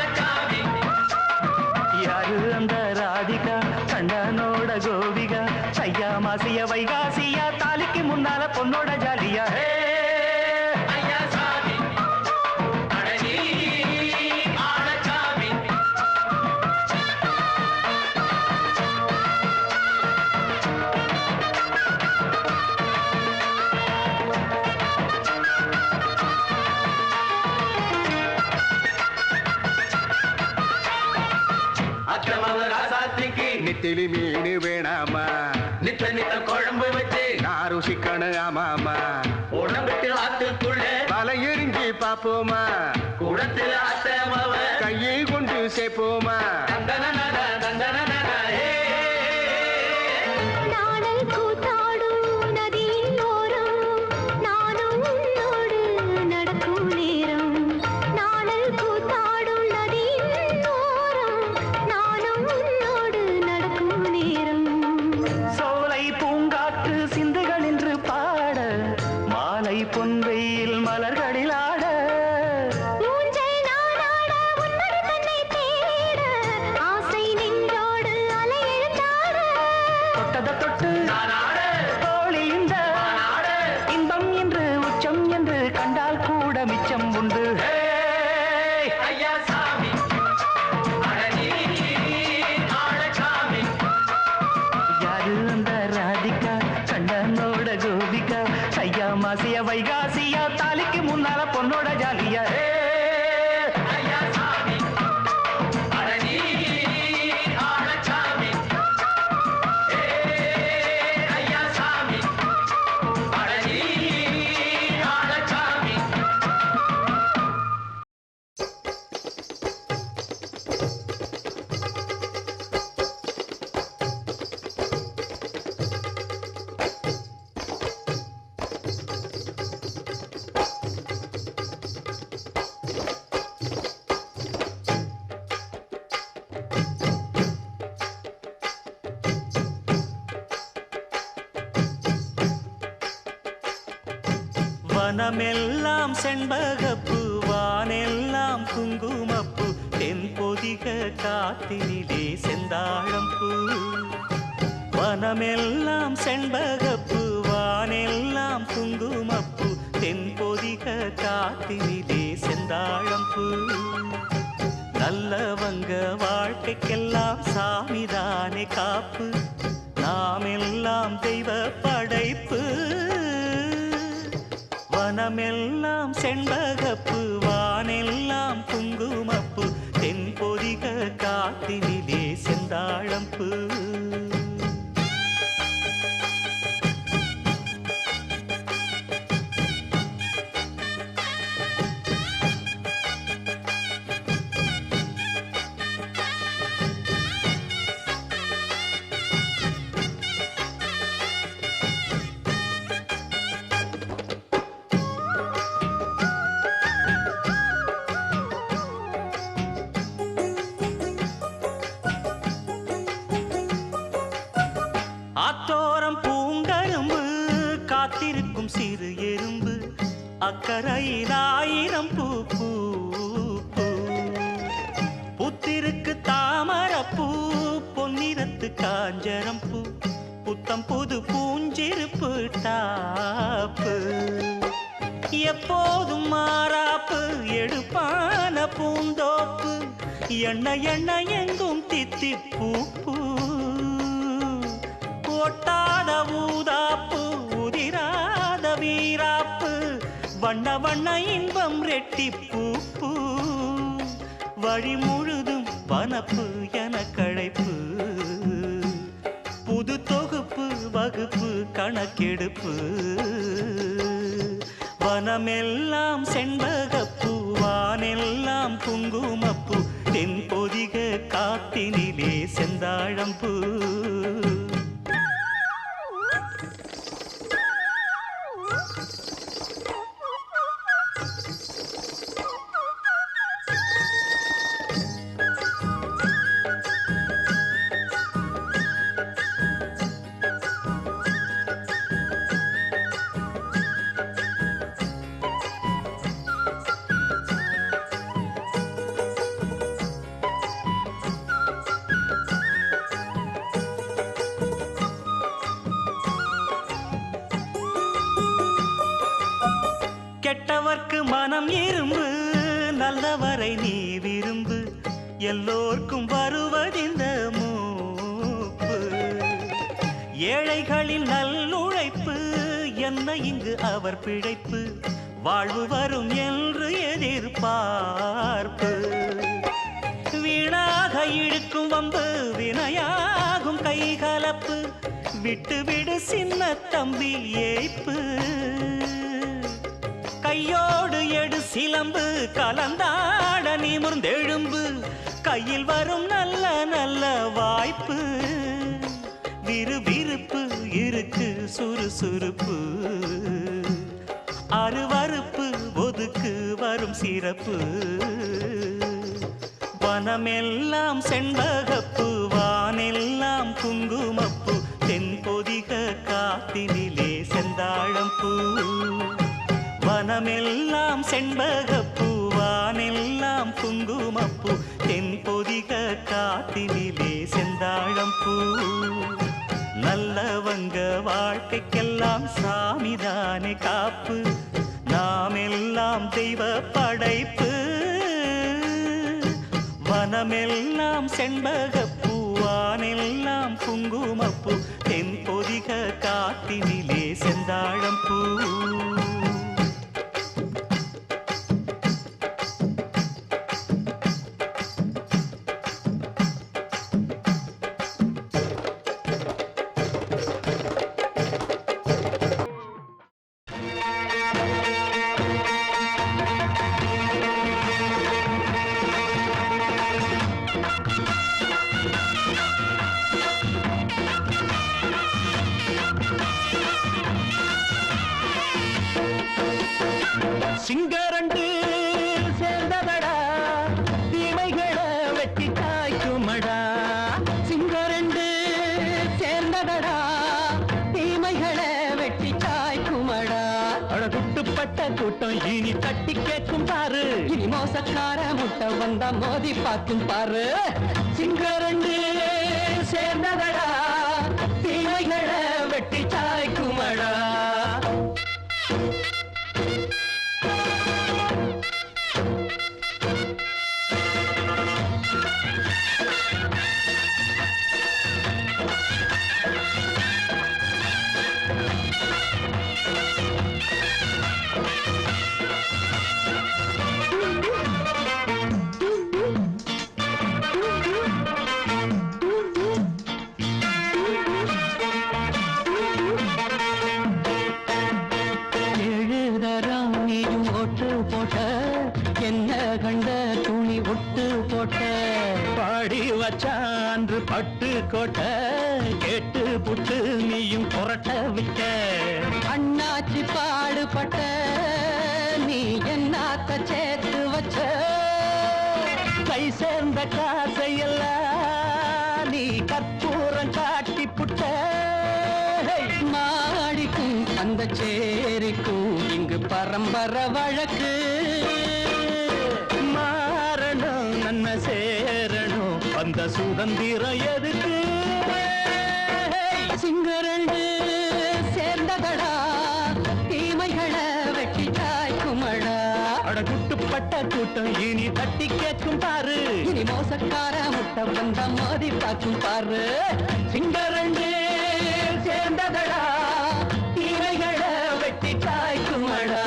Speaker 4: ராசாத்திக்கு
Speaker 5: நெத்திலி மீன் வேணாமா
Speaker 4: நித்த நித்த குழம்பு வச்சு
Speaker 5: நான் ருசிக்கணும் ஆமாமா
Speaker 4: உடம்புக்கு ஆத்துக்குள்ள
Speaker 5: பல எரிஞ்சு பாப்போமா
Speaker 4: குடத்துல அத்தமாவ
Speaker 5: கையை கொண்டு சேர்ப்போமா
Speaker 4: தந்தன தந்தன
Speaker 2: நாடல் கூத்தாடும் நதியின் ஓரம் நானும் உன்னோடு நடக்கும் நேரம் நாடல் கூத்தாடும் நதியின் ஓரம் நானும் உன்னோடு நடக்கும் நேரம்
Speaker 1: சோலை பூங்காற்று சிந்துகள் என்று பாட மாலை பொன்வெயில் மலர்களில் ஆட
Speaker 2: ஊஞ்சல் நானாட உன்னடி தன்னை தேட ஆசை நின்றோடு அலை எழுந்தாட
Speaker 1: தொட்டத தொட்டு தோழி இந்த இன்பம் என்று உச்சம் என்று கண்டால் கூட மிச்சம் உண்டு
Speaker 4: ஐயா சாமி அழகி ஆழசாமி
Speaker 1: யாரு அந்த ராதிகா கண்ணனோட கோபிகா ஐயா மாசியா வைகாசியா தாலிக்கு முன்னால பொண்ணோட ஜாலியா
Speaker 4: ஐயா சாமி அழகி ஆழசாமி ஐயா சாமி அழகி ஆழசாமி
Speaker 1: வனமெல்லாம் செண்பகப்பூ வானெல்லாம் குங்குமப்பூ தென்பொதிக காத்தினிலே செந்தாழம்பூ வனமெல்லாம் செண்பகப்பூ வானெல்லாம் குங்குமப்பூ தென்பொதிக காத்தினிலே செந்தாழம்பூ நல்லவங்க வாழ்க்கைக்கெல்லாம் சாமிதானே காப்பு நாமெல்லாம் தெய்வ படைப்பு வனமெல்லாம் செண்பகப்பு வானெல்லாம் குங்குமப்பு தென்பொதிக காத்தினிலே செந்தாழம்பூ ஆத்தோரம் பூங்கரும்பு காத்திருக்கும் சிறு எறும்பு அக்கரையில் ஆயிரம் பூ பூ பூ புத்திருக்கு தாமரப்பூ பொன்னிறத்து காஞ்சரம் பூ புத்தம் புது பூஞ்சிருப்பு டாப்பு எப்போதும் மாறாப்பு எடுப்பான பூந்தோப்பு எண்ணெய் எண்ணெய் எங்கும் தித்திப்பூ பூ ஒட்டாத ஊதாப்பு உதிராத வீராப்பு வண்ண வண்ண இன்பம் ரெட்டிப்பூ பூ வழி முழுதும் வனப்பு என கழைப்பு புது தொகுப்பு வகுப்பு கணக்கெடுப்பு வனமெல்லாம் செண்பகப்பூ வானெல்லாம் குங்குமப்பூ தென்பொதிக காத்தினிலே செந்தாழம்பூ கெட்டவர்க்கு மனம் இரும்பு நல்லவரை நீ விரும்பு எல்லோர்க்கும் வருவதிந்த மூப்பு ஏழைகளின் நல்லுழைப்பு என்ன இங்கு அவர் பிழைப்பு வாழ்வு வரும் என்று எதிர்பார்ப்பு வீணாக கையிழுக்கும் வம்பு வினையாகும் கைகலப்பு விட்டு விடு சின்ன தம்பி ஏய்ப்பு கையோடு எடு சிலம்பு கலந்தாட நிமிர்ந்தெழும்பு கையில் வரும் நல்ல நல்ல வாய்ப்பு விறுவிறுப்பு இருக்கு சுறுசுறுப்பு அருவருப்பு ஒதுக்கு வரும் சிறப்பு வனமெல்லாம் செண்பகப்பு வானெல்லாம் குங்குமப்பு தென்பொதிக காத்தினிலே செந்தாழம்பூ வனமெல்லாம் செண்பகப்பு வானெல்லாம் குங்குமப்பு தென்பொதிக காத்தினிலே செந்தாழம்பூ நல்லவங்க வாழ்க்கைக்கெல்லாம் சாமிதானே காப்பு நாமெல்லாம் தெய்வ படைப்பு வனமெல்லாம் செண்பகப்பூ வானெல்லாம் குங்குமப்பூ தென்பொதிக காத்தினிலே செந்தாழம்பூ சிங்கரண்டு சேர்ந்ததடா தீமைகளை வெட்டி காய்க்குமடா சிங்கரண்டு சேர்ந்ததடா தீமைகளை வெட்டி காய்க்குமடா அழகுட்டுப்பட்ட கூட்டம் இனி தட்டி கேட்கும் பாரு இனி மோசக்கார முட்டை வந்தா மோதி பார்க்கும் பாரு சிங்கரண்டு சேர்ந்ததடா தீமைகளை வெட்டி காய்க்குமடா வச்சான்று பட்டு கோட்டை கேட்டு புட்டு நீயும் புரட்ட விட்ட அண்ணாச்சி பாடுபட்ட நீ என்னாத்த சேர்த்து வச்ச கை சேர்ந்த காசையெல்லாம் நீ கற்பூரம் காட்டி புட்ட மாடிக்கும் அந்த சேரிக்கும் இங்கு பரம்பரை வழக்கு மாறணும் நன்மை சேரணும் அந்த சுதந்திரம் எதுக்கு சிங்கரண்டு சேர்ந்ததடா தீமைகளை வெட்டி காய்க்குமடா அடகுட்டுப்பட்ட கூட்டம் இனி தட்டி கேட்கும் பாரு இனி மோசக்கார முட்டை வந்த மோதி பார்க்கும் பாரு சிங்கரண்டு சேர்ந்ததடா தீமைகளை வெட்டி காய்க்குமடா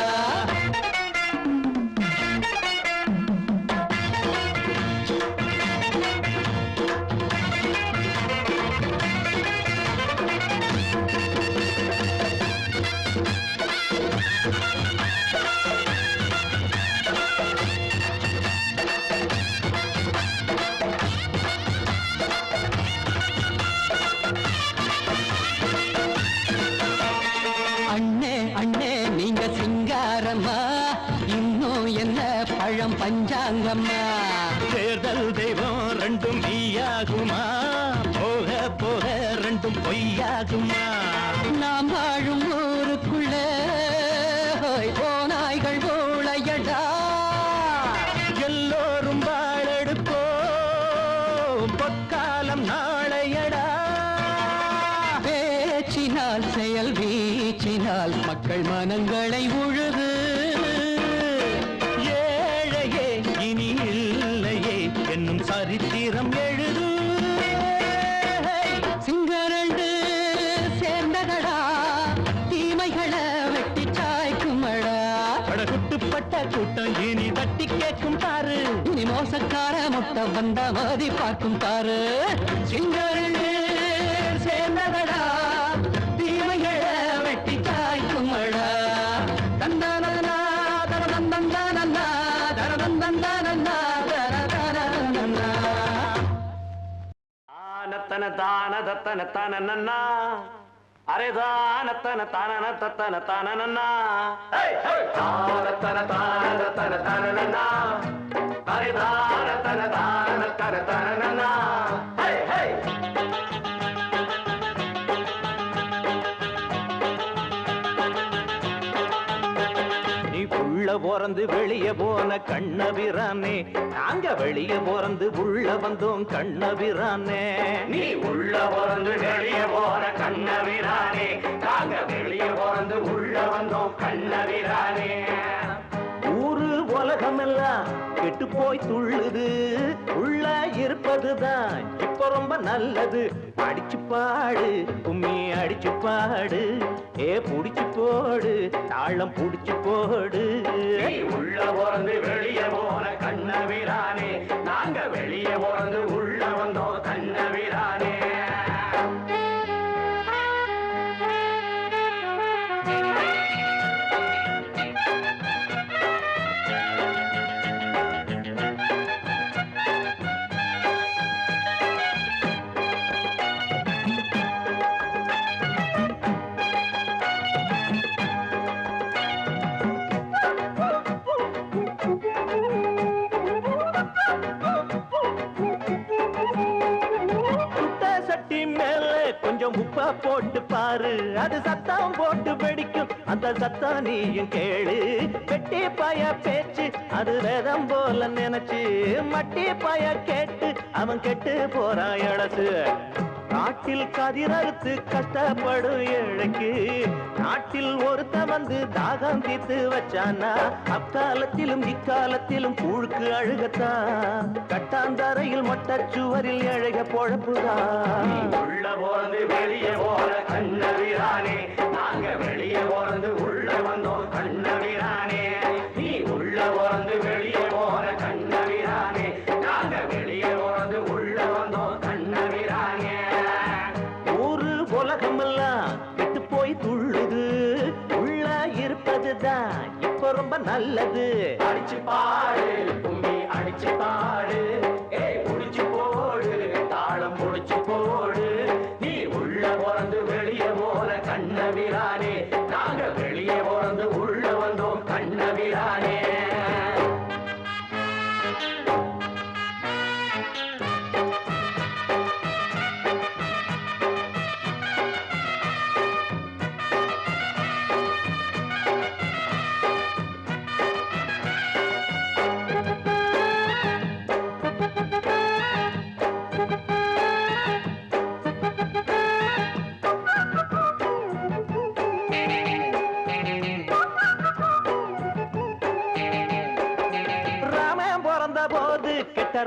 Speaker 1: பஞ்சாங்கம்மா தேர்தல் தெய்வம் ரெண்டும் மெய்யாகுமா போக போக ரெண்டும் பொய்யாகுமா நாம் வாழும் ஊருக்குள்ள ஓநாய்கள் ஊழையடா எல்லோரும் வாழெடுப்போ பொற்காலம் நாளையடா பேச்சினால் செயல் வீச்சினால் மக்கள் மனங்களை உழுது என்னும் சரித்திரம் எழுது சிங்கரண்டு சேர்ந்ததடா தீமைகளை வெட்டி சாய்க்குமடா படகுட்டுப்பட்ட கூட்டம் இனி தட்டி கேட்கும் பாரு இனி மோசக்கார சிங்கார முட்டை வந்த மதி பார்க்கும் தாரு சிங்கரண்டு சேர்ந்ததடா தீமைகளை வெட்டி காய்க்குமடா தந்தானா தரதந்தந்தானா தரதந்தந்தானா தரதந்தனா
Speaker 4: ஆனத்தன தான தத்தன தான நன்னா அரே தானத்தன தான தத்தன தான நன்னா தானத்தன தான தத்தன தான நன்னா அரே தானத்தன தான தத்தன தான நன்னா ஹே ஹே
Speaker 1: நீ உள்ள போறந்து வெளியே போன கண்ணபிரானே நாங்க வெளியே போறந்து உள்ள வந்தோம் கண்ணபிரானே
Speaker 4: நீ உள்ள பிறந்து வெளியே போற கண்ணவிரானே நாங்க வெளியே பிறந்து உள்ள வந்தோம் கண்ணவிரானே
Speaker 1: ஊரு உலகம் எல்லாம் கெட்டு போய் துள்ளுது உள்ள இருப்பதுதான் இப்ப ரொம்ப நல்லது அடிச்சு பாடு கும்மி அடிச்சு பாடு புடிச்சு போடு தாளம் புடிச்சு போடு
Speaker 4: நீ உள்ள பிறந்து வெளியே போற கண்ணவிரானே நாங்க வெளியே பிறந்து உள்ள வந்தோம் கண்ணவிரானே
Speaker 1: கொஞ்சம் உப்பா போட்டு பாரு அது சத்தம் போட்டு வெடிக்கும் அந்த சத்தம் நீயும் கேளு வெட்டி பாய பேச்சு அது வேதம் போல நினைச்சு மட்டி பாய கேட்டு அவன் கெட்டு போறான் இழசு நாட்டில் கதிரறுத்து கஷ்டப்படும் ஏழைக்கு நாட்டில் ஒருத்த வந்து தாகம் தீர்த்து வச்சானா அக்காலத்திலும் இக்காலத்திலும் கூழுக்கு அழுகத்தான் கட்டாந்தரையில் மொட்டச்சுவரில் ஏழைக பொழப்புதான்
Speaker 4: உள்ள போறது வெளியே போற கண்ணவிரானே நாங்க வெளியே போறது உள்ள வந்தோம் கண்ணவிரானே நீ உள்ள போறது வெளியே போற கண்ணவிரானே நாங்க வெளியே போறது உள்ள வந்தோம் கண்ணவிரானே
Speaker 1: ஊரு உலகமெல்லாம் கெட்டு போய் துள்ளுது உள்ள இருப்பதுதான் இப்ப ரொம்ப நல்லது
Speaker 4: அடிச்சு பாடு கும்மி அடிச்சு பாடு புடிச்சு போடு தாளம் புடிச்சு போடு நீ உள்ள பிறந்து வெளியே போற கண்ணவிரானே நாங்க வெளியே பிறந்து உள்ள வந்தோம் கண்ணவிரானே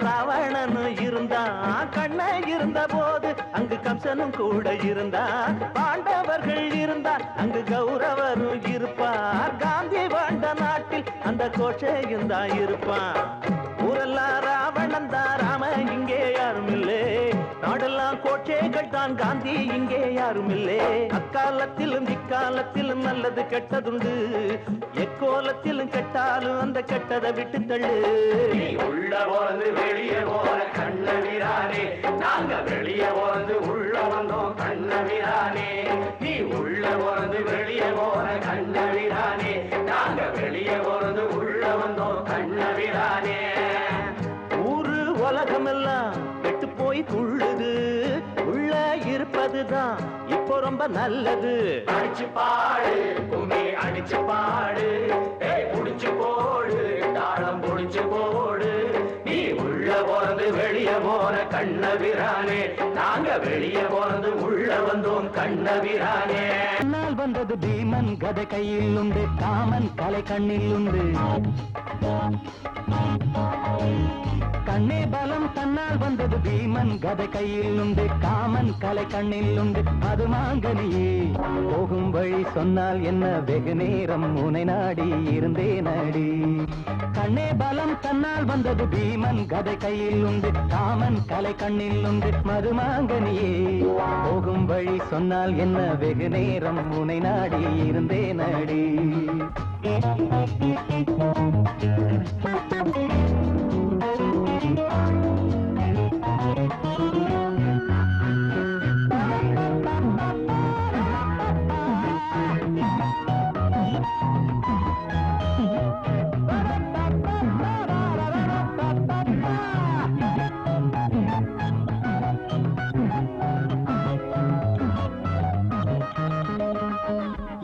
Speaker 1: ராவணன் இருந்தான் கண்ண இருந்த போது அங்கு கம்சனும் கூட இருந்தான் பாண்டவர்கள் இருந்தார் அங்கு கௌரவரும் இருப்பார் காந்தி வாழ்ந்த நாட்டில் அந்த கோட்சையும் தான் இருப்பான் ஊரெல்லாம் ராவணன் தான் ராம இங்கே யாரும் இல்லை நாடெல்லாம் கோட்சைகள் தான் காந்தி இங்கே யாரும் இல்லை அக்காலத்திலும் இக்காலத்திலும் நல்லது கெட்டதுண்டு எக்கோலத்திலும் கெட்டாலும் அந்த கெட்டதை விட்டு தள்ளு
Speaker 4: உள்ள போறது வெளியே போற கண்ணவிரானே நாங்க வெளியே போறது உள்ள வந்தோம் கண்ணவிரானே நீ உள்ள போறது வெளியே போற கண்ணவிரானே நாங்க வெளியே போறது உள்ள வந்தோம் கண்ணவிரானே
Speaker 1: ஊரு உலகமெல்லாம் கெட்டு போய் துள்ளுது உள்ள இருப்பதுதான் இப்போ ரொம்ப நல்லது
Speaker 4: அடிச்சு பாடு கும்மி அடிச்சு பாடு புடிச்சு போடு தாளம் புடிச்சு போடு நீ உள்ள போறது வெளியே போற கண்ணவிரானே நாங்க வெளியே போறது உள்ள வந்தோம் கண்ணவிரானே
Speaker 1: நாள் வந்தது பீமன் கதை கையில் உண்டு காமன் கலை கண்ணில் உண்டு கண்ணே பலம் தன்னால் வந்தது பீமன் கதை கையில் உண்டு காமன் கலை கண்ணில் உண்டு அது மாங்கனியே போகும் வழி சொன்னால் என்ன வெகு நேரம் உனை நாடி இருந்தே நடி கண்ணே பலம் தன்னால் வந்தது பீமன் கதை கையில் உண்டு காமன் கலை கண்ணில் உண்டு மது மாங்கனியே போகும் வழி சொன்னால் என்ன வெகு நேரம் உனை நாடி இருந்தே நடி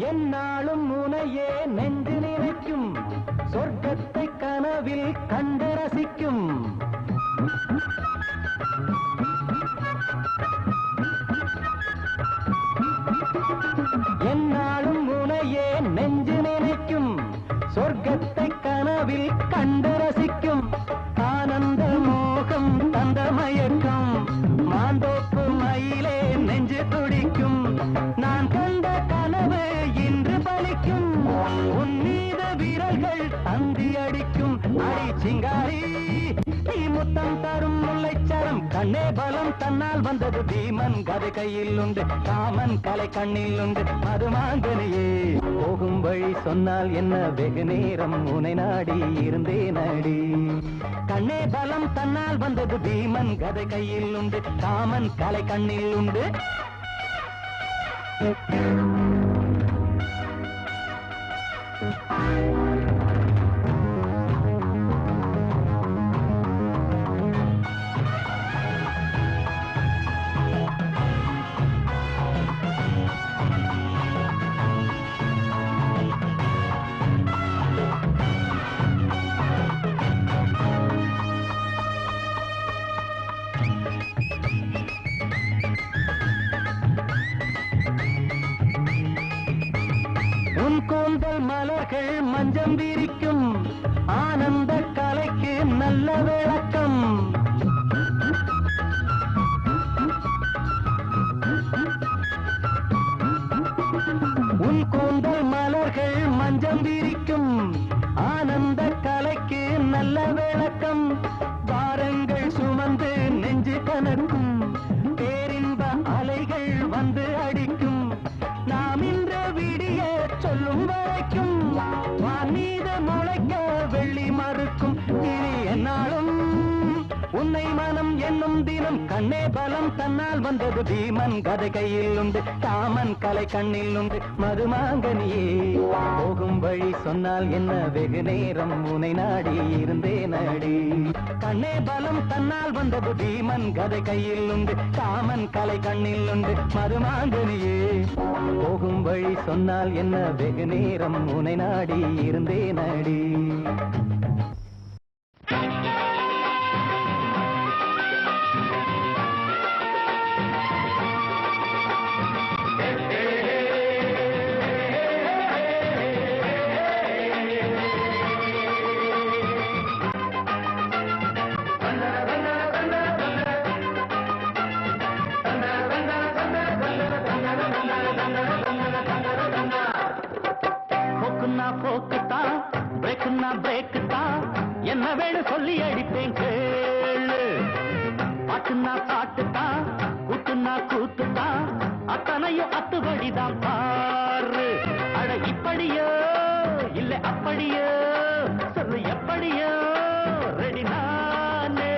Speaker 1: என்னாலும் முனையே நெஞ்சு நினைக்கும் சொர்க்கத்தை கனவில் கண்டு ரசிக்கும் என்னாலும் முனையே நெஞ்சு நினைக்கும் சொர்க்கத்தை கனவில் கண்டு ரசிக்கும் ஆனந்த மோகம் தந்த மயக்கம் மாந்தோப்பு மயிலே நெஞ்சு துடிக்கும் நான் கண்ட கனவு இன்று பலிக்கும் உன் மீத வீரர்கள் தந்தி அடிக்கும் அடி சிங்காரி நீ முத்தம் தரும் முல்லைச்சரம் கண்ணே பலம் தன்னால் வந்தது பீமன் கதை கையில் உண்டு காமன் கலை கண்ணில் உண்டு மது மாங்கனியே போகும் வழி சொன்னால் என்ன வெகு நேரம் உனை நாடி இருந்தே நடி கண்ணே பலம் தன்னால் வந்தது பீமன் கதை கையில் உண்டு காமன் கலை கண்ணில் உண்டு கூந்தல் மலர்கள் மஞ்சம் விரிக்கும் ஆனந்த கலைக்கு நல்ல விளக்கம் உன் கூந்தல் மலர்கள் மஞ்சம் விரிக்கும் ஆனந்த கலைக்கு நல்ல விளக்கம் வாரங்கள் சுமந்து நெஞ்சு கனக்கும் பேரின்ப அலைகள் வந்து அடிக்கும் நாம் இன்று விடிய சொல்லும் வரைக்கும் வானீத முளைக்க வெள்ளி மறுக்கும் இனி என்னாலும் உன்னை மனம் என்னும் தினம் கண்ணே பலம் தன்னால் வந்தது பீமன் கதை கையில் உண்டு காமன் கலை கண்ணில் உண்டு மது மாங்கனியே போகும் வழி சொன்னால் என்ன வெகு நேரம் உனை நாடி இருந்தே நடி கண்ணே பலம் தன்னால் வந்தது பீமன் கதை கையில் உண்டு காமன் கலை கண்ணில் உண்டு மது மாங்கனியே போகும் வழி சொன்னால் என்ன வெகு நேரம் உனை நாடி இருந்தே நடி என்ன வேணும் சொல்லி அடிப்பேன் கேளு பாட்டுனா பாட்டுத்தான் கூத்துனா கூத்துத்தான் அத்தனையும் அத்துபடிதான் பாரு அட இப்படியோ இல்ல அப்படியோ சொல்லு எப்படியோ ரெடி நானே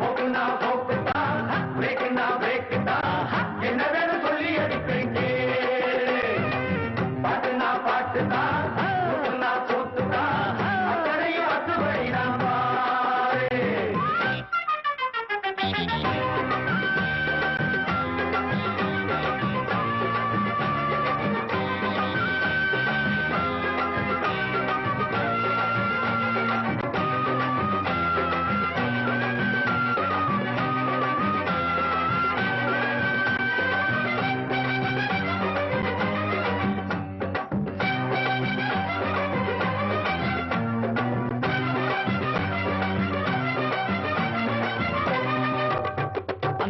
Speaker 1: போக்குனா போக்குத்தான் பிரேக்குனா பிரேக்குத்தான் என்ன வேணும் சொல்லி அடிப்பேன் கேளு பாட்டுனா பாட்டுத்தான்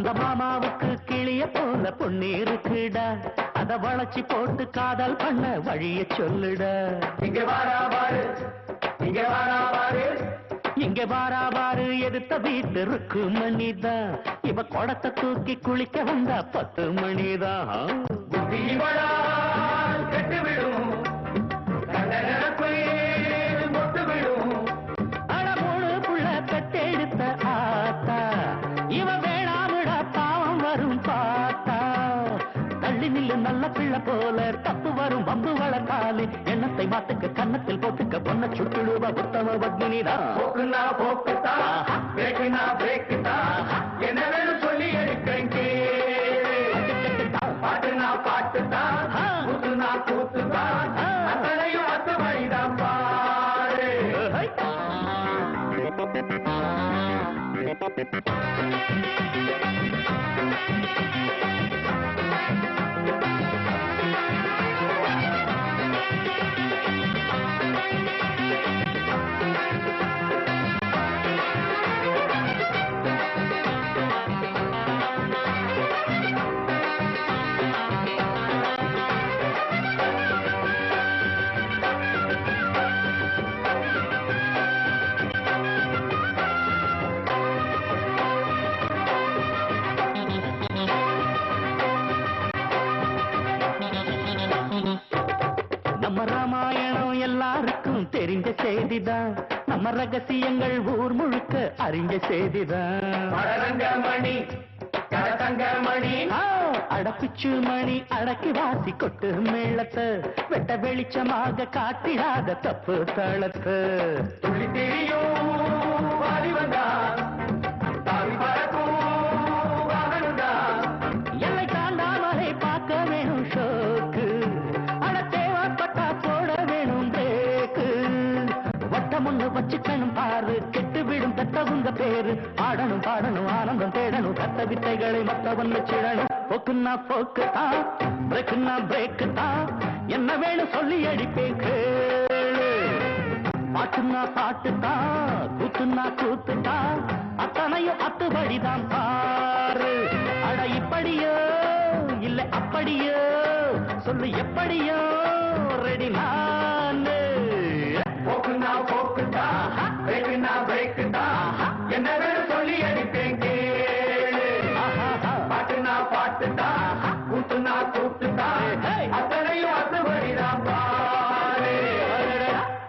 Speaker 1: உங்க மாமாவுக்கு கிளிய போல பொண்ணு இருக்குடா, அத வளைச்சி போட்டு காதல் பண்ண வழிய சொல்லுடா.
Speaker 4: இங்க வாரா பாரு, இங்க வாரா பாரு,
Speaker 1: இங்க வாரா பாரு, எடுத்த வீட்டு இருக்கு மணிதான். இவ குடத்தை தூக்கி குளிக்க வந்தா 10 மணிதான்.
Speaker 4: புத்தி இவளா கெட்டு விடும், கண்ட நினைப்பை மொட்டு விடும்.
Speaker 1: அழமோடு புள்ள கட்டெடுத்த ஆத்தா, இவ வேணாமிட பாவம் வரும் பார்த்தா. தள்ளி நில்லு நல்ல பிள்ளை போல, தப்பு வரும் வம்பு வளர்த்தாலே. எண்ணத்தை மாத்துக்க கன்னத்தில் போட்டுக்க பொண்ண சுட்டுடுவ உத்தம பத்மினிதான்.
Speaker 4: போக்குனா போக்குத்தா, பிரேக்குனா பிரேக்குத்தா, என்ன வேணும் சொல்லி எடுக்கிறேன் பாட்டுனா பாட்டுத்தா, கூத்துனா கூத்துத்தா, அத்தனையும் 10 மணிதான் பாரு.
Speaker 1: நம்ம ராமாயணம் எல்லாருக்கும் தெரிஞ்ச செய்திதான், நம்ம ரகசியங்கள் ஊர் முழுக்க அறிஞ்ச செய்திதான்.
Speaker 4: மணி கடத்தங்க மணி,
Speaker 1: அடப்பிச்சு மணி அடக்கி வாசி கொட்டு மேளத்தை, வெட்ட வெளிச்சமாக காட்டிடாத தப்பு தளத்து.
Speaker 4: துளி திரியும் வாரி வந்தா, தாவி பறக்கும் வாகனந்தா.
Speaker 1: எல்லை தாண்டாமலை பார்க்க வேணும் ஷோக்கு, அட தேவைப்பட்டா போட வேணும் பிரேக்கு. வட்டம் ஒண்ணு வச்சுக்கணும் பாரு, கெட்டு விடும் பெத்தவங்க பேரு. ஆடணும் பாடணும் ஆனந்தம் தேடணும், கத்த வித்தைகளை மத்தவன் வச்சிடணும். போக்குன்னா போக்கு தான், பிரேக்குன்னா பிரேக்கு தான், என்ன வேணும் சொல்லி அடிப்பேன் கேளு. பாட்டுன்னா பாட்டு தான், கூத்துன்னா கூத்து தான், அத்தனையும் 10 படிதான் பாரு. அட இப்படியோ இல்ல அப்படியோ, சொல்லு எப்படியோ ரெடி நானு.
Speaker 4: போக்குனா போக்குத்தா, பிரேக்குனா பிரேக்கு